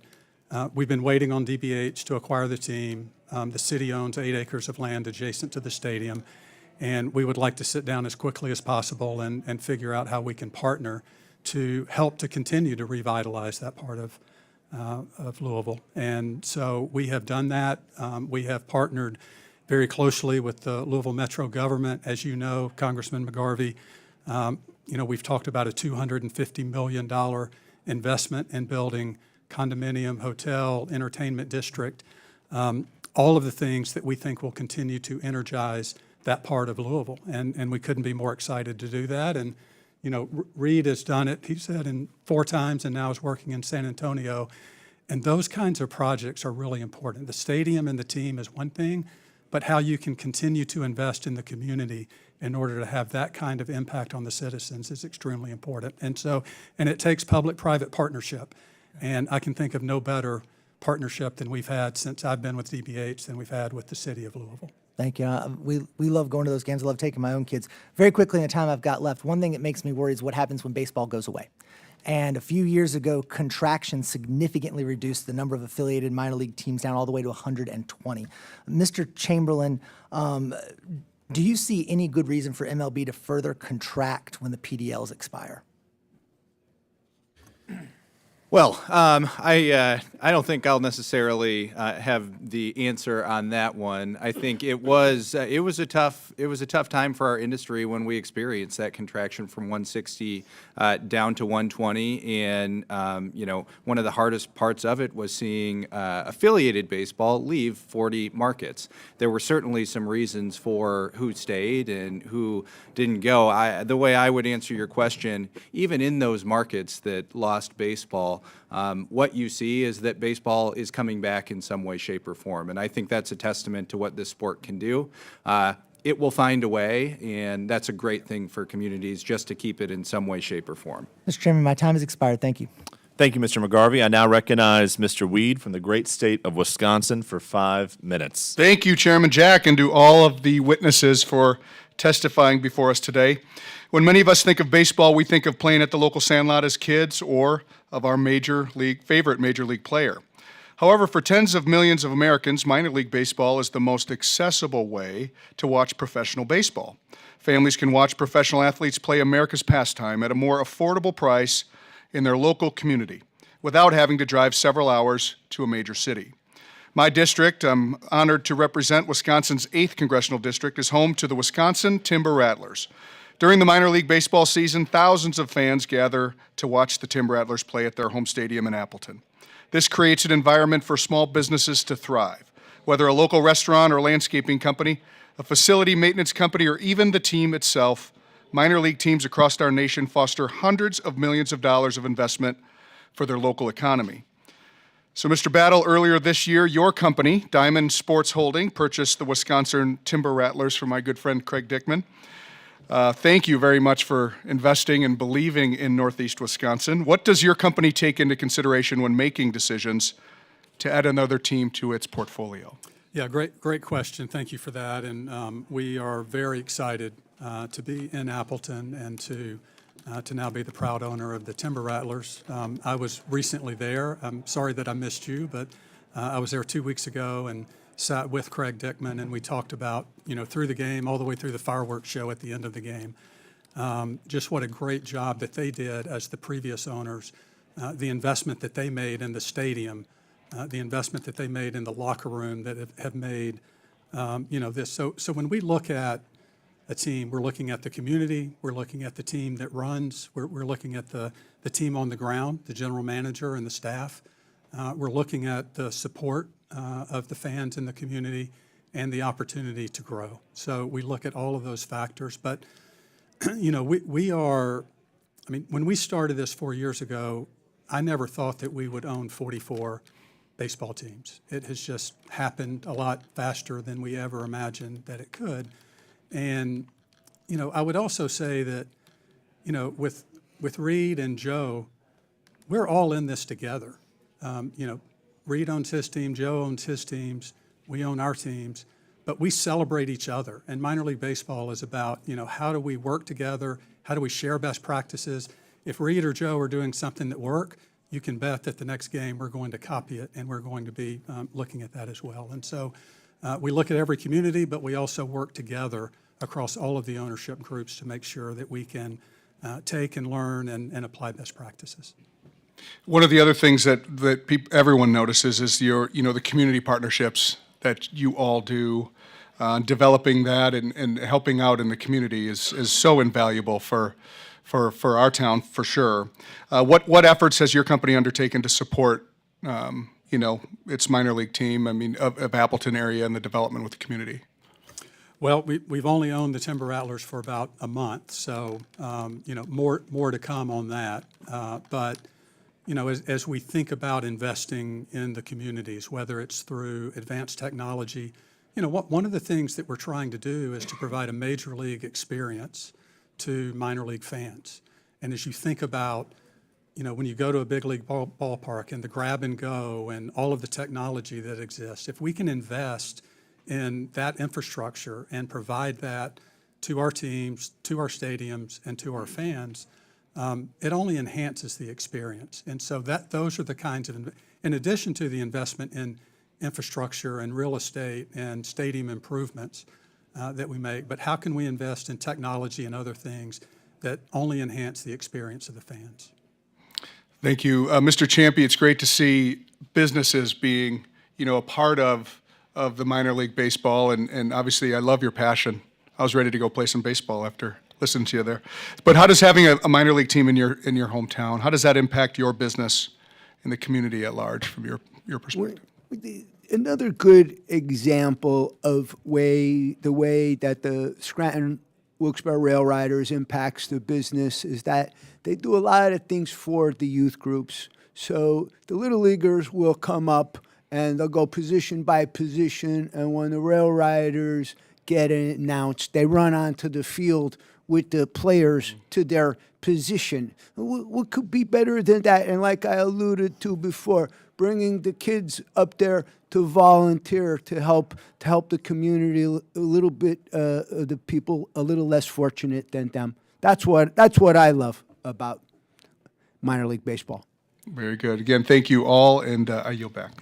we've been waiting on DBH to acquire the team. The city owns 8 acres of land adjacent to the stadium, and we would like to sit down as quickly as possible and figure out how we can partner to help to continue to revitalize that part of Louisville. And so we have done that. We have partnered very closely with the Louisville Metro government. As you know, Congressman McGarvey, we've talked about a $250 million investment in building condominium, hotel, entertainment district, all of the things that we think will continue to energize that part of Louisville. And we couldn't be more excited to do that. And, you know, Reid has done it, he said, in 4 times and now is working in San Antonio. And those kinds of projects are really important. The stadium and the team is one thing, but how you can continue to invest in the community in order to have that kind of impact on the citizens is extremely important. And it takes public-private partnership. And I can think of no better partnership than we've had since I've been with DBH than we've had with the city of Louisville.
Thank you. We love going to those games. I love taking my own kids. Very quickly in the time I've got left, one thing that makes me worry is what happens when baseball goes away. And a few years ago, contraction significantly reduced the number of affiliated minor league teams down all the way to 120. Mr. Chamberlin, do you see any good reason for MLB to further contract when the PDLs expire?
Well, I don't think I'll necessarily have the answer on that one. I think it was a tough time for our industry when we experienced that contraction from 160 down to 120, and one of the hardest parts of it was seeing affiliated baseball leave 40 markets. There were certainly some reasons for who stayed and who didn't go. The way I would answer your question, even in those markets that lost baseball, what you see is that baseball is coming back in some way, shape, or form. And I think that's a testament to what this sport can do. It will find a way, and that's a great thing for communities just to keep it in some way, shape, or form.
Mr. Chairman, my time has expired. Thank you.
Thank you, Mr. McGarvey. I now recognize Mr. Weed from the great state of Wisconsin for 5 minutes.
Thank you, Chairman Jack, and to all of the witnesses for testifying before us today. When many of us think of baseball, we think of playing at the local sandlot as kids or of our favorite major league player. However, for tens of millions of Americans, minor league baseball is the most accessible way to watch professional baseball. Families can watch professional athletes play America's pastime at a more affordable price in their local community without having to drive several hours to a major city. My district, I'm honored to represent Wisconsin's 8th Congressional District, is home to the Wisconsin Timber Rattlers. During the minor league baseball season, thousands of fans gather to watch the Timber Rattlers play at their home stadium in Appleton. This creates an environment for small businesses to thrive, whether a local restaurant or landscaping company, a facility maintenance company, or even the team itself. Minor league teams across our nation foster hundreds of millions of dollars of investment for their local economy. So, Mr. Battle, earlier this year, your company, Diamond Sports Holding, purchased the Wisconsin Timber Rattlers from my good friend Craig Dickman. Thank you very much for investing and believing in Northeast Wisconsin. What does your company take into consideration when making decisions to add another team to its portfolio?
Yeah, great question. Thank you for that. And we are very excited to be in Appleton and to now be the proud owner of the Timber Rattlers. I was recently there. I'm sorry that I missed you, but I was there 2 weeks ago and sat with Craig Dickman, and we talked about, through the game, all the way through the fireworks show at the end of the game, just what a great job that they did as the previous owners, the investment that they made in the stadium, the investment that they made in the locker room that have made, this. So when we look at a team, we're looking at the community, we're looking at the team that runs, we're looking at the team on the ground, the general manager and the staff. We're looking at the support of the fans in the community and the opportunity to grow. So we look at all of those factors. But, we are, when we started this 4 years ago, I never thought that we would own 44 baseball teams. It has just happened a lot faster than we ever imagined that it could. And, I would also say that, with Reid and Joe, we're all in this together. Reid owns his team, Joe owns his teams, we own our teams, but we celebrate each other. And minor league baseball is about, how do we work together? How do we share best practices? If Reid or Joe are doing something that works, you can bet that the next game we're going to copy it, and we're going to be looking at that as well. And so we look at every community, but we also work together across all of the ownership groups to make sure that we can take and learn and apply best practices.
One of the other things that everyone notices is the community partnerships that you all do. Developing that and helping out in the community is so invaluable for our town, for sure. What efforts has your company undertaken to support its minor league team, of Appleton area and the development with the community?
Well, we've only owned the Timber Rattlers for about a month, so more to come on that. But as we think about investing in the communities, whether it's through advanced technology, one of the things that we're trying to do is to provide a major league experience to minor league fans. And as you think about, when you go to a big league ballpark and the grab and go and all of the technology that exists, if we can invest in that infrastructure and provide that to our teams, to our stadiums, and to our fans, it only enhances the experience. And so those are the kinds of, in addition to the investment in infrastructure and real estate and stadium improvements that we make, but how can we invest in technology and other things that only enhance the experience of the fans?
Thank you. Mr. Ciampi, it's great to see businesses being, a part of the minor league baseball, and obviously I love your passion. I was ready to go play some baseball after listening to you there. But how does having a minor league team in your hometown, how does that impact your business and the community at large from your perspective?
Another good example of the way that the Scranton Wilkes-Barre Rail Riders impacts the business is that they do a lot of things for the youth groups. So the Little Leaguers will come up and they'll go position by position, and when the Rail Riders get announced, they run onto the field with the players to their position. What could be better than that? And like I alluded to before, bringing the kids up there to volunteer to help the community a little bit, the people a little less fortunate than them. That's what I love about minor league baseball.
Very good. Again, thank you all, and I yield back.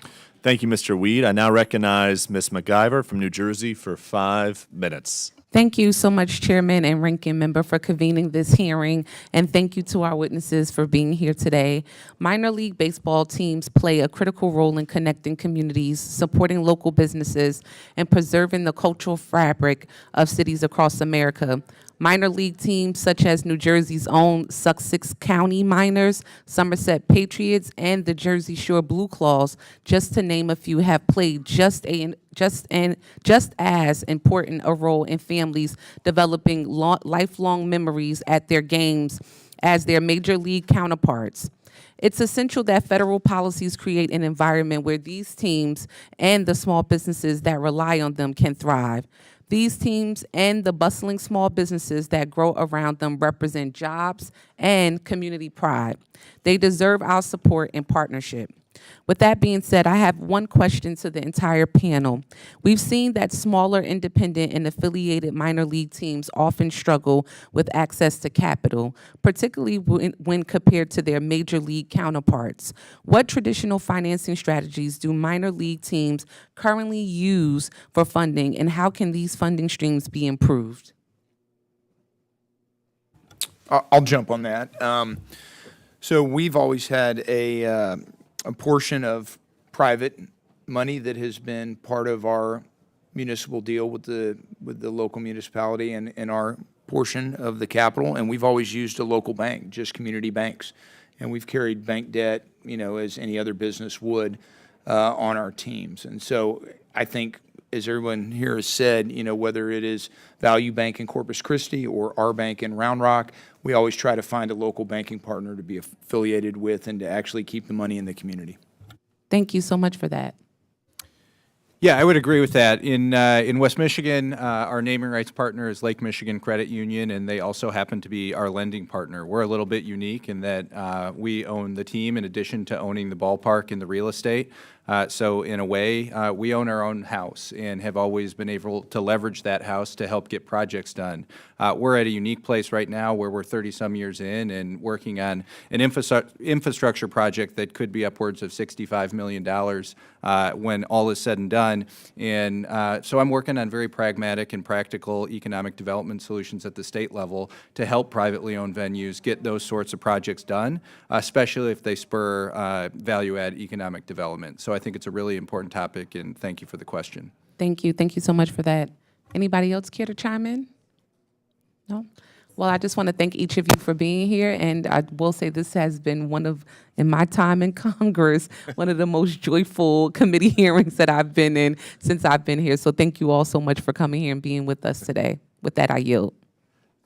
Thank you, Mr. Weed. I now recognize Ms. McIver from New Jersey for 5 minutes.
Thank you so much, Chairman and Ranking Member, for convening this hearing, and thank you to our witnesses for being here today. Minor league baseball teams play a critical role in connecting communities, supporting local businesses, and preserving the cultural fabric of cities across America. Minor league teams such as New Jersey's own Sussex County Miners, Somerset Patriots, and the Jersey Shore Blue Claws, just to name a few, have played just as important a role in families developing lifelong memories at their games as their major league counterparts. It's essential that federal policies create an environment where these teams and the small businesses that rely on them can thrive. These teams and the bustling small businesses that grow around them represent jobs and community pride. They deserve our support and partnership. With that being said, I have one question to the entire panel. We've seen that smaller independent and affiliated minor league teams often struggle with access to capital, particularly when compared to their major league counterparts. What traditional financing strategies do minor league teams currently use for funding, and how can these funding streams be improved?
I'll jump on that. So we've always had a portion of private money that has been part of our municipal deal with the local municipality and our portion of the capital, and we've always used a local bank, just community banks, and we've carried bank debt, as any other business would on our teams. And so I think, as everyone here has said, whether it is Value Bank in Corpus Christi or our bank in Round Rock, we always try to find a local banking partner to be affiliated with and to actually keep the money in the community.
Thank you so much for that.
Yeah, I would agree with that. In West Michigan, our naming rights partner is Lake Michigan Credit Union, and they also happen to be our lending partner. We're a little bit unique in that we own the team in addition to owning the ballpark and the real estate. So in a way, we own our own house and have always been able to leverage that house to help get projects done. We're at a unique place right now where we're 30-some years in and working on an infrastructure project that could be upwards of $65 million when all is said and done. And so I'm working on very pragmatic and practical economic development solutions at the state level to help privately owned venues get those sorts of projects done, especially if they spur value-add economic development. So I think it's a really important topic, and thank you for the question.
Thank you. Thank you so much for that. Anybody else care to chime in? No? Well, I just want to thank each of you for being here, and I will say this has been in my time in Congress, one of the most joyful committee hearings that I've been in since I've been here. So thank you all so much for coming here and being with us today. With that, I yield.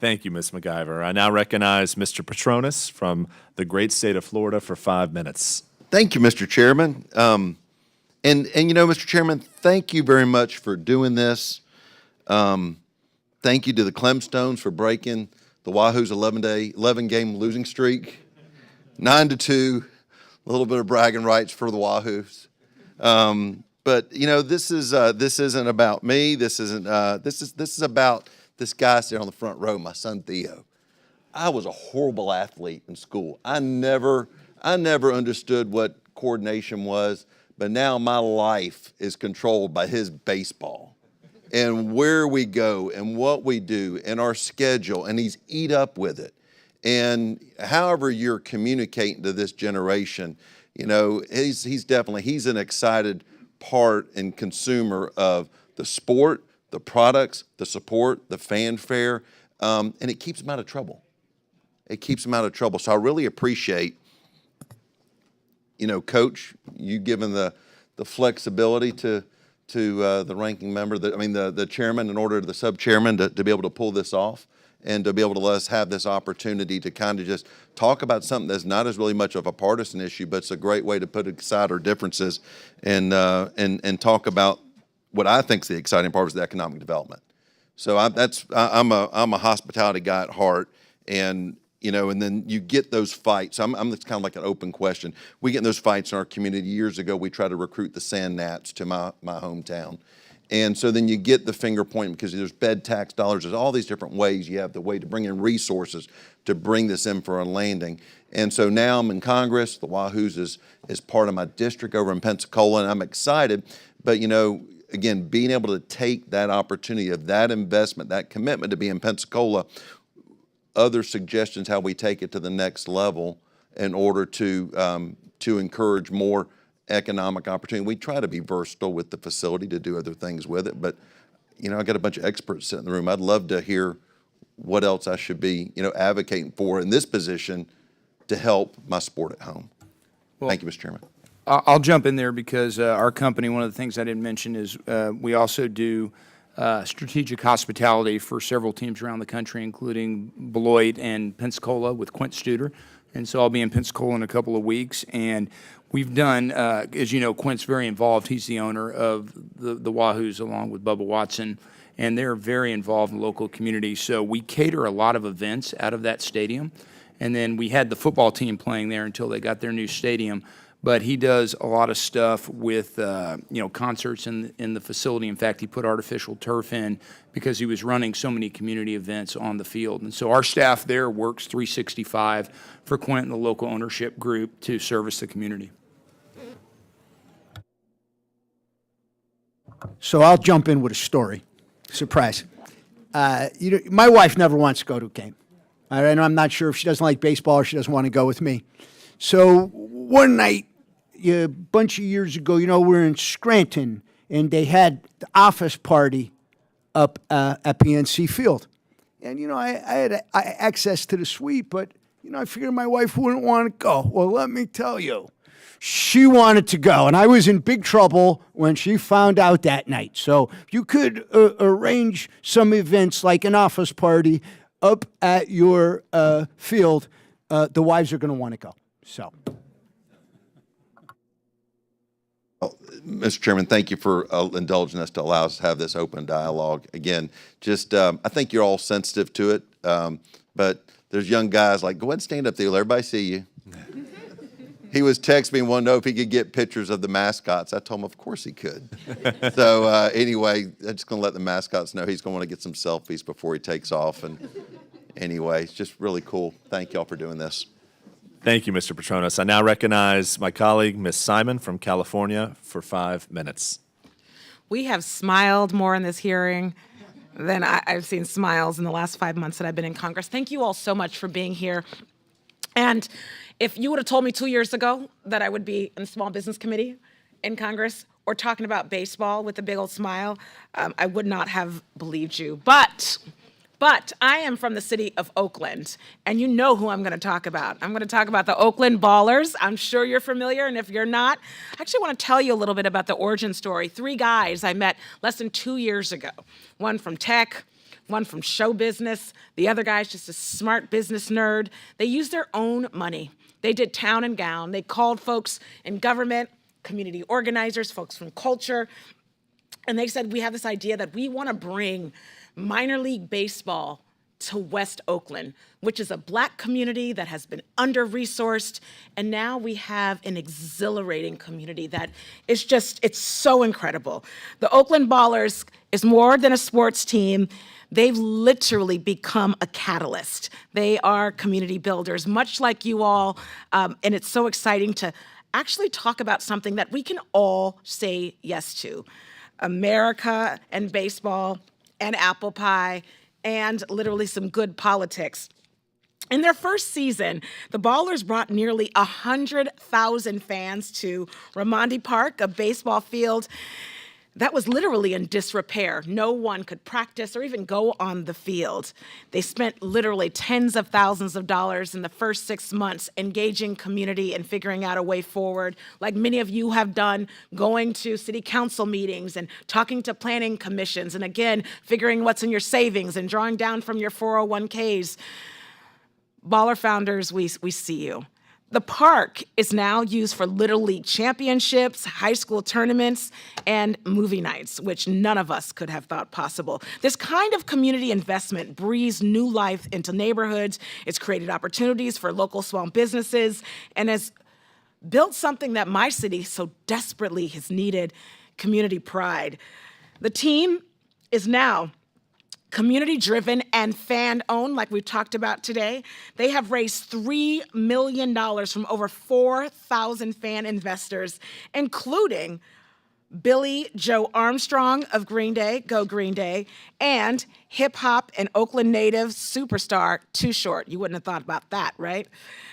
Thank you, Ms. McIver. I now recognize Mr. Petronis from the great state of Florida for 5 minutes.
Thank you, Mr. Chairman. And Mr. Chairman, thank you very much for doing this. Thank you to the Clemstones for breaking the Wahoo's 11-game losing streak. 9-2, a little bit of bragging rights for the Wahoos. But this isn't about me. This is about this guy sitting on the front row, my son Theo. I was a horrible athlete in school. I never understood what coordination was, but now my life is controlled by his baseball and where we go and what we do and our schedule, and he's eat up with it. And however you're communicating to this generation, he's an excited part and consumer of the sport, the products, the support, the fanfare, and it keeps him out of trouble. It keeps him out of trouble. So I really appreciate, Coach, you giving the flexibility to the ranking member, the chairman, in order to the sub-chairman to be able to pull this off and to be able to let us have this opportunity to kind of just talk about something that's not as really much of a partisan issue, but it's a great way to put aside our differences and talk about what I think is the exciting part is the economic development. So I'm a hospitality guy at heart, and and then you get those fights. It's kind of like an open question. We get in those fights in our community. Years ago, we tried to recruit the Sand Gnats to my hometown. And so then you get the finger pointing because there's bed tax dollars. There's all these different ways. You have the way to bring in resources to bring this in for a landing. And so now I'm in Congress. The Wahoos is part of my district over in Pensacola, and I'm excited. But, again, being able to take that opportunity of that investment, that commitment to be in Pensacola, other suggestions how we take it to the next level in order to encourage more economic opportunity. We try to be versatile with the facility to do other things with it, but I got a bunch of experts sitting in the room. I'd love to hear what else I should be advocating for in this position to help my sport at home.
Well,
thank you, Mr. Chairman.
I'll jump in there because our company, one of the things I didn't mention is we also do strategic hospitality for several teams around the country, including Beloit and Pensacola with Quint Studer. And so I'll be in Pensacola in a couple of weeks. And we've done, as you know, Quint's very involved. He's the owner of the Wahoos along with Bubba Watson. And they're very involved in the local community. So we cater a lot of events out of that stadium. And then we had the football team playing there until they got their new stadium. But he does a lot of stuff with, concerts in the facility. In fact, he put artificial turf in because he was running so many community events on the field. And so our staff there works 365 for Quint and the local ownership group to service the community.
So I'll jump in with a story. Surprise. My wife never wants to go to a game. And I'm not sure if she doesn't like baseball or she doesn't want to go with me. So one night, a bunch of years ago, we're in Scranton, and they had the office party up at PNC Field. And, I had access to the suite, but, I figured my wife wouldn't want to go. Well, let me tell you, she wanted to go, and I was in big trouble when she found out that night. So if you could arrange some events like an office party up at your field, the wives are going to want to go. So,
Mr. Chairman, thank you for indulging us to allow us to have this open dialogue. Again, just I think you're all sensitive to it, but there's young guys like, go ahead and stand up there, let everybody see you. He was texting me and wanted to know if he could get pictures of the mascots. I told him, of course he could. So anyway, I'm just going to let the mascots know he's going to want to get some selfies before he takes off. And anyway, it's just really cool. Thank y'all for doing this.
Thank you, Mr. Petronas. I now recognize my colleague, Ms. Simon from California, for 5 minutes.
We have smiled more in this hearing than I've seen smiles in the last 5 months that I've been in Congress. Thank you all so much for being here. And if you would have told me 2 years ago that I would be in the Small Business Committee in Congress or talking about baseball with a big old smile, I would not have believed you. But I am from the city of Oakland, and you know who I'm going to talk about. I'm going to talk about the Oakland Ballers. I'm sure you're familiar, and if you're not, I actually want to tell you a little bit about the origin story. 3 guys I met less than 2 years ago, one from tech, one from show business, the other guy's just a smart business nerd. They used their own money. They did town and gown. They called folks in government, community organizers, folks from culture, and they said, we have this idea that we want to bring minor league baseball to West Oakland, which is a Black community that has been under-resourced, and now we have an exhilarating community that is just, it's so incredible. The Oakland Ballers is more than a sports team. They've literally become a catalyst. They are community builders, much like you all, and it's so exciting to actually talk about something that we can all say yes to. America and baseball and apple pie, and literally some good politics. In their first season, the Ballers brought nearly 100,000 fans to Raimondi Park, a baseball field that was literally in disrepair. No one could practice or even go on the field. They spent literally tens of thousands of dollars in the first 6 months engaging community and figuring out a way forward, like many of you have done, going to city council meetings and talking to planning commissions, and again, figuring what's in your savings and drawing down from your 401ks. Baller founders, we see you. The park is now used for Little League championships, high school tournaments, and movie nights, which none of us could have thought possible. This kind of community investment breathes new life into neighborhoods. It's created opportunities for local small businesses and has built something that my city so desperately has needed, community pride. The team is now community-driven and fan-owned, like we've talked about today. They have raised $3 million from over 4,000 fan investors, including Billy Joe Armstrong of Green Day, go Green Day, and hip-hop and Oakland native superstar Too Short. You wouldn't have thought about that, right?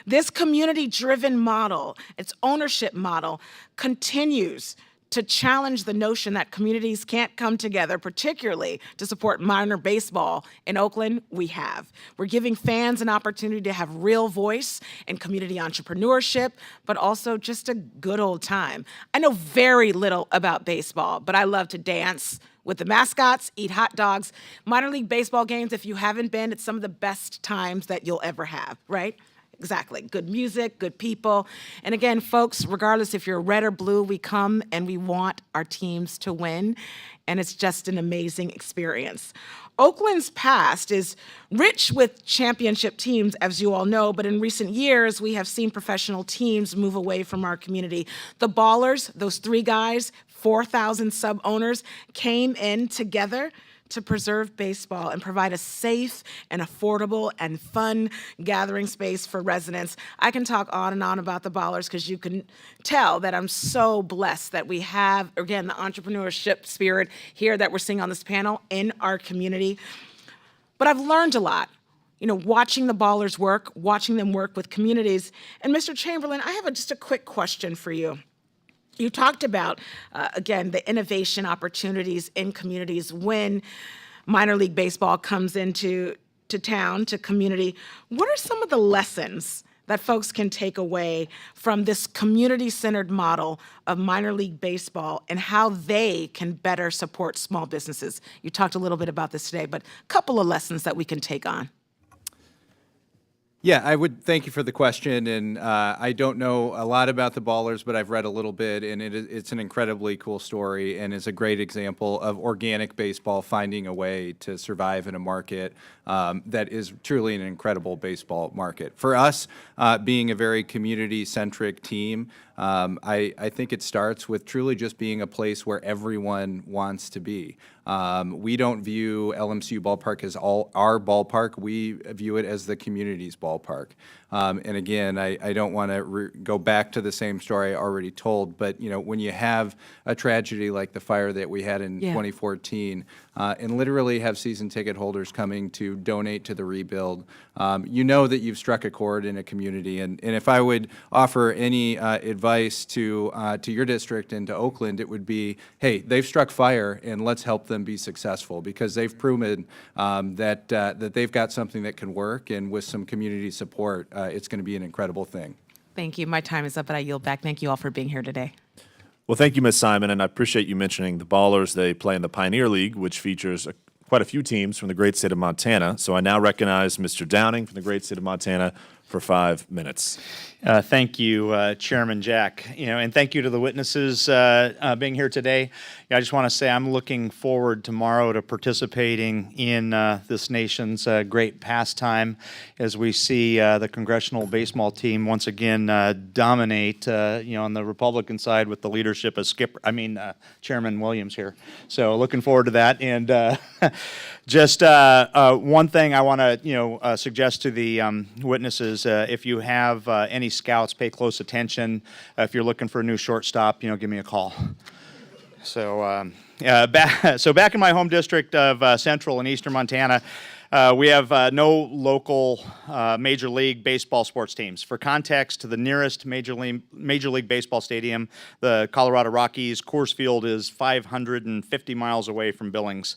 This community-driven model, its ownership model, continues to challenge the notion that communities can't come together, particularly to support minor baseball. In Oakland, we have. We're giving fans an opportunity to have real voice and community entrepreneurship, but also just a good old time. I know very little about baseball, but I love to dance with the mascots, eat hot dogs. Minor league baseball games, if you haven't been, it's some of the best times that you'll ever have, right? Exactly. Good music, good people. And again, folks, regardless if you're red or blue, we come and we want our teams to win. And it's just an amazing experience. Oakland's past is rich with championship teams, as you all know, but in recent years, we have seen professional teams move away from our community. The Ballers, those three guys, 4,000 sub-owners, came in together to preserve baseball and provide a safe and affordable and fun gathering space for residents. I can talk on and on about the Ballers because you can tell that I'm so blessed that we have, again, the entrepreneurship spirit here that we're seeing on this panel in our community. But I've learned a lot, watching the Ballers work, watching them work with communities. And Mr. Chamberlin, I have just a quick question for you. You talked about, again, the innovation opportunities in communities when minor league baseball comes into town, to community. What are some of the lessons that folks can take away from this community-centered model of minor league baseball and how they can better support small businesses? You talked a little bit about this today, but a couple of lessons that we can take on.
Yeah, I would thank you for the question, and I don't know a lot about the Ballers, but I've read a little bit, and it's an incredibly cool story, and is a great example of organic baseball finding a way to survive in a market that is truly an incredible baseball market. For us, being a very community-centric team, I think it starts with truly just being a place where everyone wants to be. We don't view LMCU Ballpark as our ballpark. We view it as the community's ballpark. And again, I don't want to go back to the same story I already told, but when you have a tragedy like the fire that we had in 2014, and literally have season ticket holders coming to donate to the rebuild, you know that you've struck a chord in a community. And if I would offer any advice to your district and to Oakland, it would be, hey, they've struck fire, and let's help them be successful, because they've proven that they've got something that can work, and with some community support, it's going to be an incredible thing.
Thank you. My time is up, but I yield back. Thank you all for being here today.
Well, thank you, Ms. Simon, and I appreciate you mentioning the Ballers. They play in the Pioneer League, which features quite a few teams from the great state of Montana. So I now recognize Mr. Downing from the great state of Montana for 5 minutes.
Thank you, Chairman Jack. And thank you to the witnesses being here today. I just want to say I'm looking forward tomorrow to participating in this nation's great pastime as we see the congressional baseball team once again dominate, on the Republican side with the leadership of Chairman Williams here. So looking forward to that. And just one thing I want to suggest to the witnesses: if you have any scouts, pay close attention. If you're looking for a new shortstop, give me a call. So back in my home district of Central and Eastern Montana, we have no local Major League Baseball sports teams. For context, the nearest Major League Baseball stadium, the Colorado Rockies Coors Field, is 550 miles away from Billings.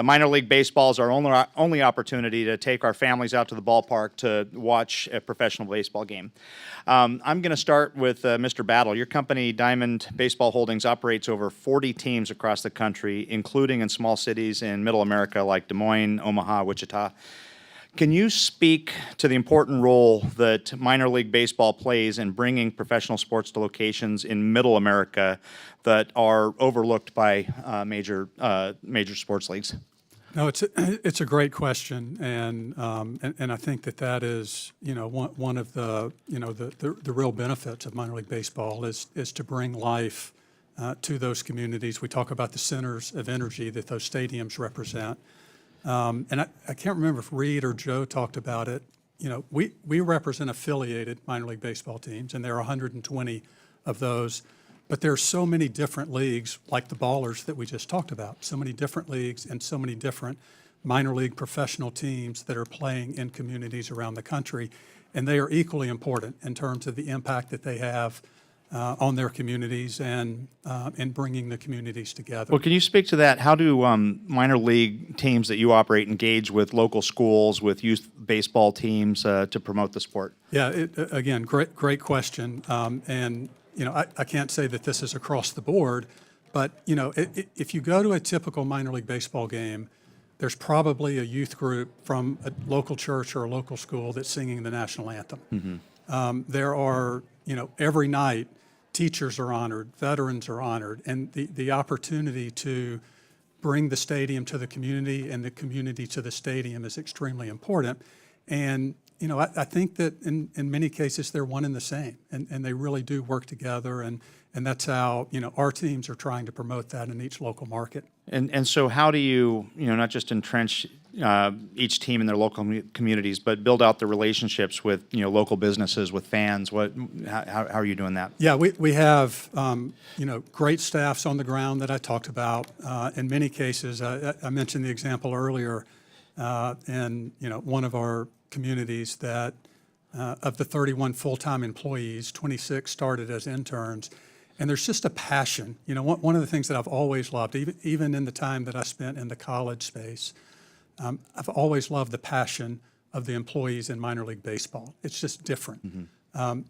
Minor League Baseball is our only opportunity to take our families out to the ballpark to watch a professional baseball game. I'm going to start with Mr. Battle. Your company, Diamond Baseball Holdings, operates over 40 teams across the country, including in small cities in Middle America like Des Moines, Omaha, Wichita. Can you speak to the important role that minor league baseball plays in bringing professional sports to locations in Middle America that are overlooked by major sports leagues?
No, it's a great question, and I think that is one of the the real benefits of minor league baseball is to bring life to those communities. We talk about the centers of energy that those stadiums represent. And I can't remember if Reid or Joe talked about it. We represent affiliated minor league baseball teams, and there are 120 of those. But there are so many different leagues, like the Ballers that we just talked about, so many different leagues and so many different minor league professional teams that are playing in communities around the country. And they are equally important in terms of the impact that they have on their communities and in bringing the communities together.
Well, can you speak to that? How do minor league teams that you operate engage with local schools, with youth baseball teams to promote the sport?
Yeah, again, great question. And I can't say that this is across the board, but if you go to a typical minor league baseball game, there's probably a youth group from a local church or a local school that's singing the national anthem.
Mm-hmm.
There are, every night, teachers are honored, veterans are honored, and the opportunity to bring the stadium to the community and the community to the stadium is extremely important. And I think that in many cases they're one and the same, and they really do work together, and that's how our teams are trying to promote that in each local market.
And so how do you not just entrench each team in their local communities, but build out the relationships with local businesses, with fans? How are you doing that?
Yeah, we have great staffs on the ground that I talked about. In many cases, I mentioned the example earlier in one of our communities that of the 31 full-time employees, 26 started as interns. And there's just a passion. One of the things that I've always loved, even in the time that I spent in the college space, I've always loved the passion of the employees in minor league baseball. It's just different. Mm-hmm.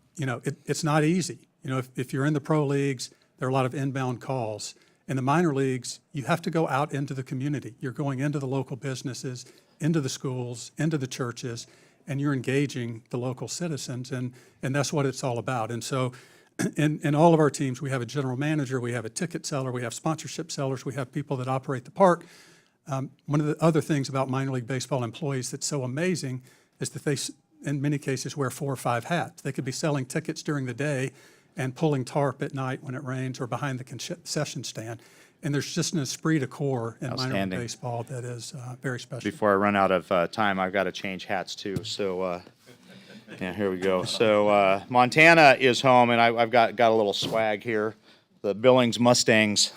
It's not easy. If you're in the pro leagues, there are a lot of inbound calls. In the minor leagues, you have to go out into the community. You're going into the local businesses, into the schools, into the churches, and you're engaging the local citizens, and that's what it's all about. And so in all of our teams, we have a general manager, we have a ticket seller, we have sponsorship sellers, we have people that operate the park. One of the other things about minor league baseball employees that's so amazing is that they, in many cases, wear 4 or 5 hats. They could be selling tickets during the day and pulling tarp at night when it rains or behind the concession stand. And there's just an esprit de corps in minor league baseball that is very special.
Before I run out of time, I've got to change hats too. So yeah, here we go. So Montana is home, and I've got a little swag here. The Billings Mustangs.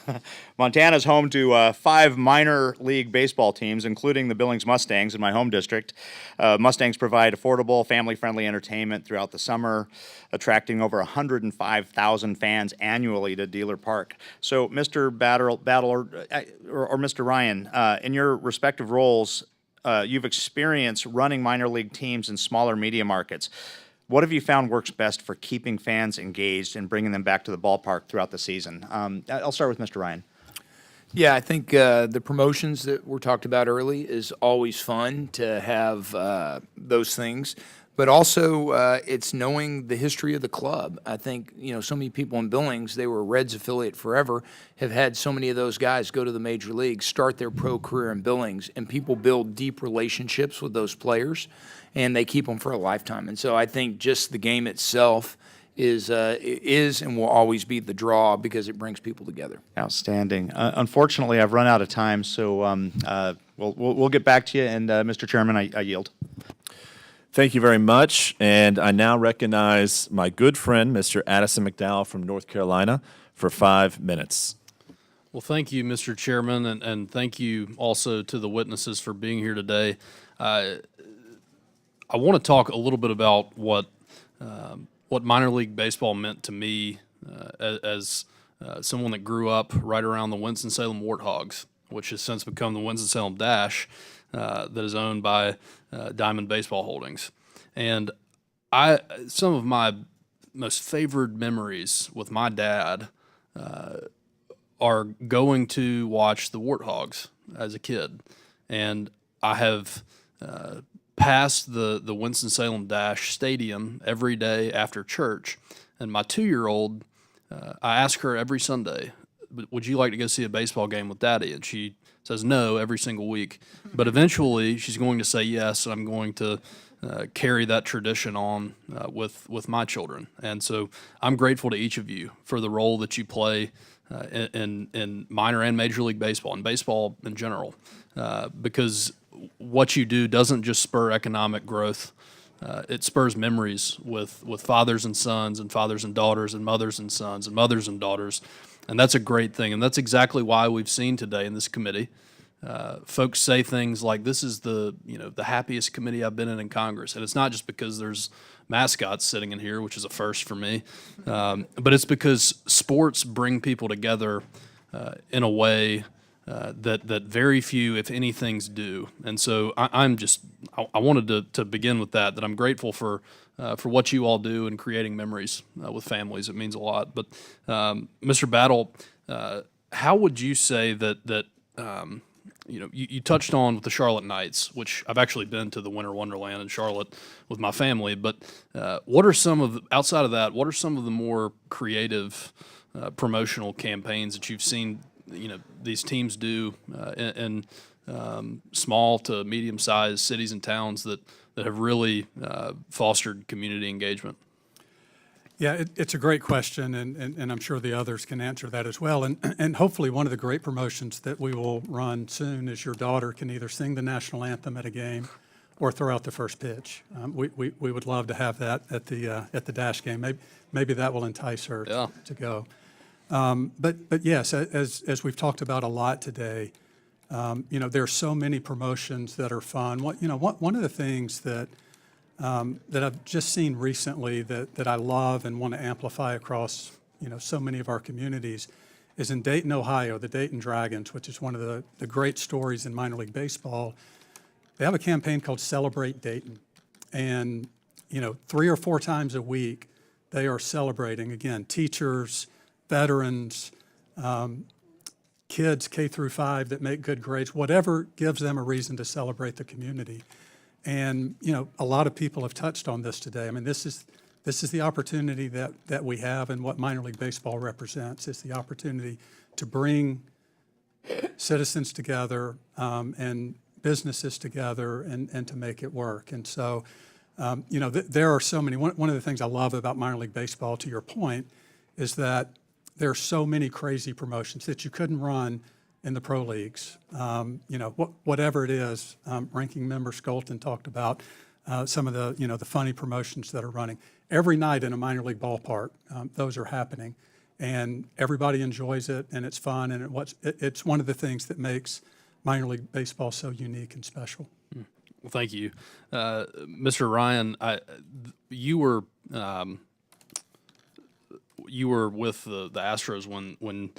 Montana's home to 5 minor league baseball teams, including the Billings Mustangs in my home district. Mustangs provide affordable, family-friendly entertainment throughout the summer, attracting over 105,000 fans annually to Dealer Park. So, Mr. Battle or Mr. Ryan, in your respective roles, you've experienced running minor league teams in smaller media markets. What have you found works best for keeping fans engaged and bringing them back to the ballpark throughout the season? I'll start with Mr. Ryan.
Yeah, I think the promotions that were talked about early is always fun to have those things. But also, it's knowing the history of the club. I think, so many people in Billings, they were a Reds affiliate forever, have had so many of those guys go to the major leagues, start their pro career in Billings, and people build deep relationships with those players, and they keep them for a lifetime. And so I think just the game itself is and will always be the draw because it brings people together.
Outstanding. Unfortunately, I've run out of time, so we'll get back to you. And Mr. Chairman, I yield.
Thank you very much. And I now recognize my good friend, Mr. Addison McDowell from North Carolina, for 5 minutes.
Well, thank you, Mr. Chairman, and thank you also to the witnesses for being here today. I want to talk a little bit about what minor league baseball meant to me as someone that grew up right around the Winston-Salem Warthogs, which has since become the Winston-Salem Dash, that is owned by Diamond Baseball Holdings. And some of my most favored memories with my dad are going to watch the Warthogs as a kid. And I have past the Winston-Salem Dash Stadium every day after church, and my 2-year-old, I ask her every Sunday, would you like to go see a baseball game with Daddy? And she says no every single week. But eventually she's going to say yes, and I'm going to carry that tradition on with my children. And so I'm grateful to each of you for the role that you play in minor and major league baseball, and baseball in general, because what you do doesn't just spur economic growth. It spurs memories with fathers and sons and fathers and daughters and mothers and sons and mothers and daughters. And that's a great thing. And that's exactly why we've seen today in this committee, folks say things like, this is the happiest committee I've been in Congress. And it's not just because there's mascots sitting in here, which is a first for me, but it's because sports bring people together in a way that very few, if any, things do. And so I wanted to begin with that I'm grateful for what you all do in creating memories with families. It means a lot. But Mr. Battle, how would you say that you touched on with the Charlotte Knights, which I've actually been to the Winter Wonderland in Charlotte with my family, but outside of that, what are some of the more creative promotional campaigns that you've seen these teams do in small to medium-sized cities and towns that have really fostered community engagement?
Yeah, it's a great question, and I'm sure the others can answer that as well. And hopefully one of the great promotions that we will run soon is your daughter can either sing the national anthem at a game or throw out the first pitch. We would love to have that at the Dash game. Maybe that will entice her to go. But yes, as we've talked about a lot today, there are so many promotions that are fun. One of the things that I've just seen recently that I love and want to amplify across so many of our communities is in Dayton, Ohio, the Dayton Dragons, which is one of the great stories in minor league baseball. They have a campaign called Celebrate Dayton, and 3 or 4 times a week they are celebrating, again, teachers, veterans, kids K through 5 that make good grades, whatever gives them a reason to celebrate the community. And a lot of people have touched on this today. I mean, this is the opportunity that we have, and what minor league baseball represents is the opportunity to bring citizens together and businesses together and to make it work. And so, there are so many. One of the things I love about minor league baseball, to your point, is that there are so many crazy promotions that you couldn't run in the pro leagues. Whatever it is, Ranking Member Skolton talked about some of the funny promotions that are running. Every night in a minor league ballpark, those are happening, and everybody enjoys it, and it's fun, and it's one of the things that makes minor league baseball so unique and special.
Well, thank you. Mr. Ryan, you were with the Astros when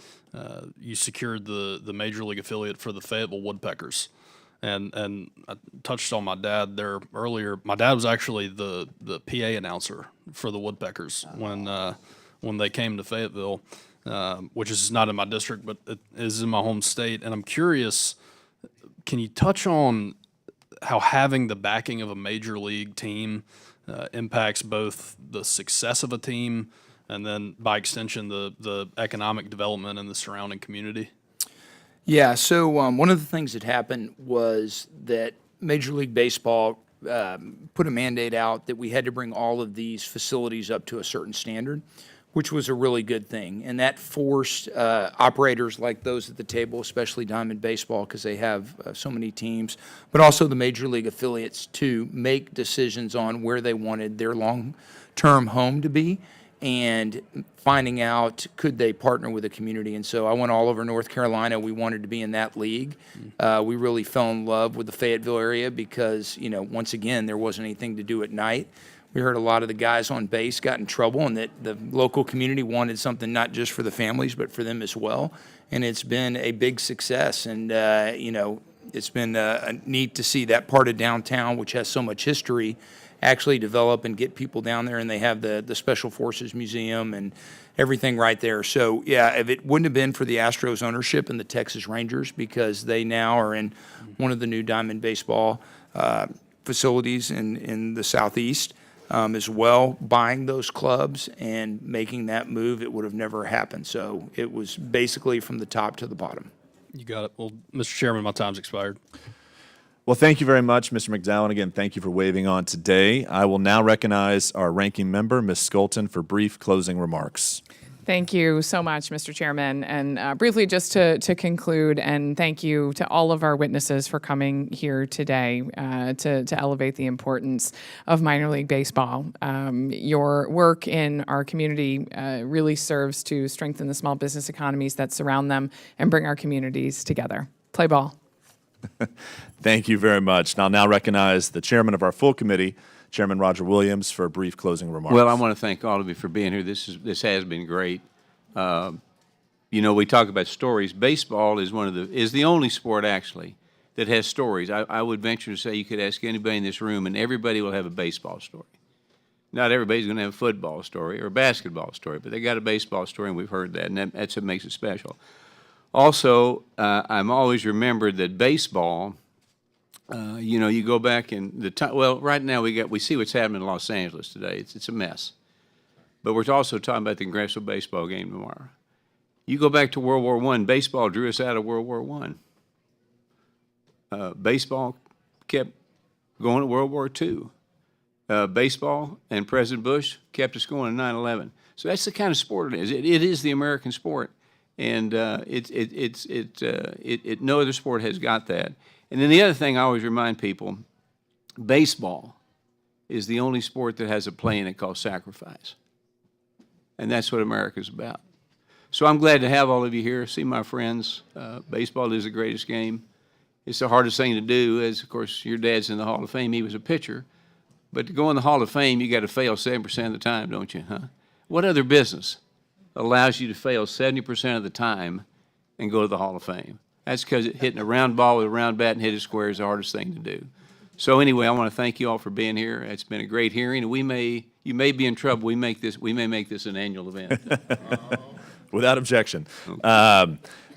you secured the major league affiliate for the Fayetteville Woodpeckers, and I touched on my dad there earlier. My dad was actually the PA announcer for the Woodpeckers when they came to Fayetteville, which is not in my district, but it is in my home state. And I'm curious, can you touch on how having the backing of a major league team impacts both the success of a team and then, by extension, the economic development in the surrounding community?
Yeah, so one of the things that happened was that Major League Baseball put a mandate out that we had to bring all of these facilities up to a certain standard, which was a really good thing. And that forced operators like those at the table, especially Diamond Baseball, because they have so many teams, but also the Major League affiliates, to make decisions on where they wanted their long-term home to be, and finding out, could they partner with the community. And so I went all over North Carolina. We wanted to be in that league. We really fell in love with the Fayetteville area because, once again, there wasn't anything to do at night. We heard a lot of the guys on base got in trouble, and that the local community wanted something not just for the families, but for them as well. And it's been a big success. And, it's been neat to see that part of downtown, which has so much history, actually develop and get people down there. And they have the Special Forces Museum and everything right there. So, yeah, if it wouldn't have been for the Astros ownership and the Texas Rangers, because they now are in one of the new Diamond Baseball facilities in the Southeast as well, buying those clubs and making that move. It would have never happened. So it was basically from the top to the bottom.
You got it. Well, Mr. Chairman, my time's expired.
Well, thank you very much, Mr. McDowell. And again, thank you for waving on today. I will now recognize our ranking member, Ms. Skolton, for brief closing remarks.
Thank you so much, Mr. Chairman. And briefly, just to conclude, and thank you to all of our witnesses for coming here today to elevate the importance of minor league baseball. Your work in our community really serves to strengthen the small business economies that surround them and bring our communities together. Play ball.
Thank you very much. And I'll now recognize the chairman of our full committee, Chairman Roger Williams, for a brief closing remarks.
Well, I want to thank all of you for being here. This has been great. You know, we talk about stories. Baseball is the only sport actually that has stories. I would venture to say you could ask anybody in this room, and everybody will have a baseball story. Not everybody's going to have a football story or a basketball story, but they got a baseball story, and we've heard that, and that's what makes it special. Also, I'm always remembered that baseball. You know, you go back in the time. Well, right now we see what's happening in Los Angeles today. It's a mess. But we're also talking about the congressional baseball game tomorrow. You go back to World War I. Baseball drew us out of World War I. Baseball kept going to World War II. Baseball and President Bush kept us going in 9/11. So that's the kind of sport it is. It is the American sport, and no other sport has got that. And then the other thing I always remind people, baseball is the only sport that has a play in it called sacrifice. And that's what America's about. So I'm glad to have all of you here, see my friends. Baseball is the greatest game. It's the hardest thing to do, as, of course, your dad's in the Hall of Fame. He was a pitcher. But to go in the Hall of Fame, you got to fail 7% of the time, don't you? Huh? What other business allows you to fail 70% of the time and go to the Hall of Fame? That's because hitting a round ball with a round bat and hit it square is the hardest thing to do. So anyway, I want to thank you all for being here. It's been a great hearing, and you may be in trouble. We may make this an annual event.
Without objection.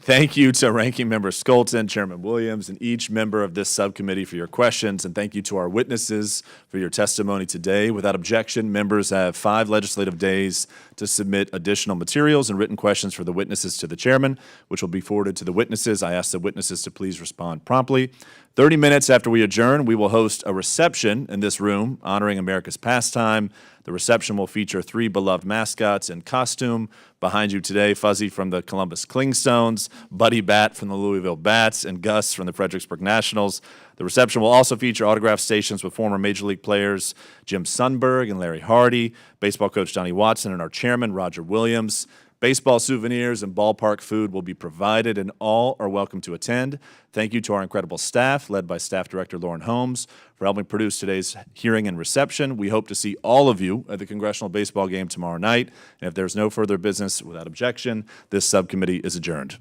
Thank you to Ranking Member Skolton, Chairman Williams, and each member of this subcommittee for your questions, and thank you to our witnesses for your testimony today. Without objection, members have 5 legislative days to submit additional materials and written questions for the witnesses to the chairman, which will be forwarded to the witnesses. I ask the witnesses to please respond promptly. 30 minutes after we adjourn, we will host a reception in this room honoring America's pastime. The reception will feature 3 beloved mascots in costume. Behind you today, Fuzzy from the Columbus Clingstones, Buddy Bat from the Louisville Bats, and Gus from the Fredericksburg Nationals. The reception will also feature autograph stations with former Major League players Jim Sundberg and Larry Hardy, baseball coach Donnie Watson, and our chairman, Roger Williams. Baseball souvenirs and ballpark food will be provided, and all are welcome to attend. Thank you to our incredible staff, led by Staff Director Lauren Holmes, for helping produce today's hearing and reception. We hope to see all of you at the congressional baseball game tomorrow night. And if there's no further business, without objection, this subcommittee is adjourned.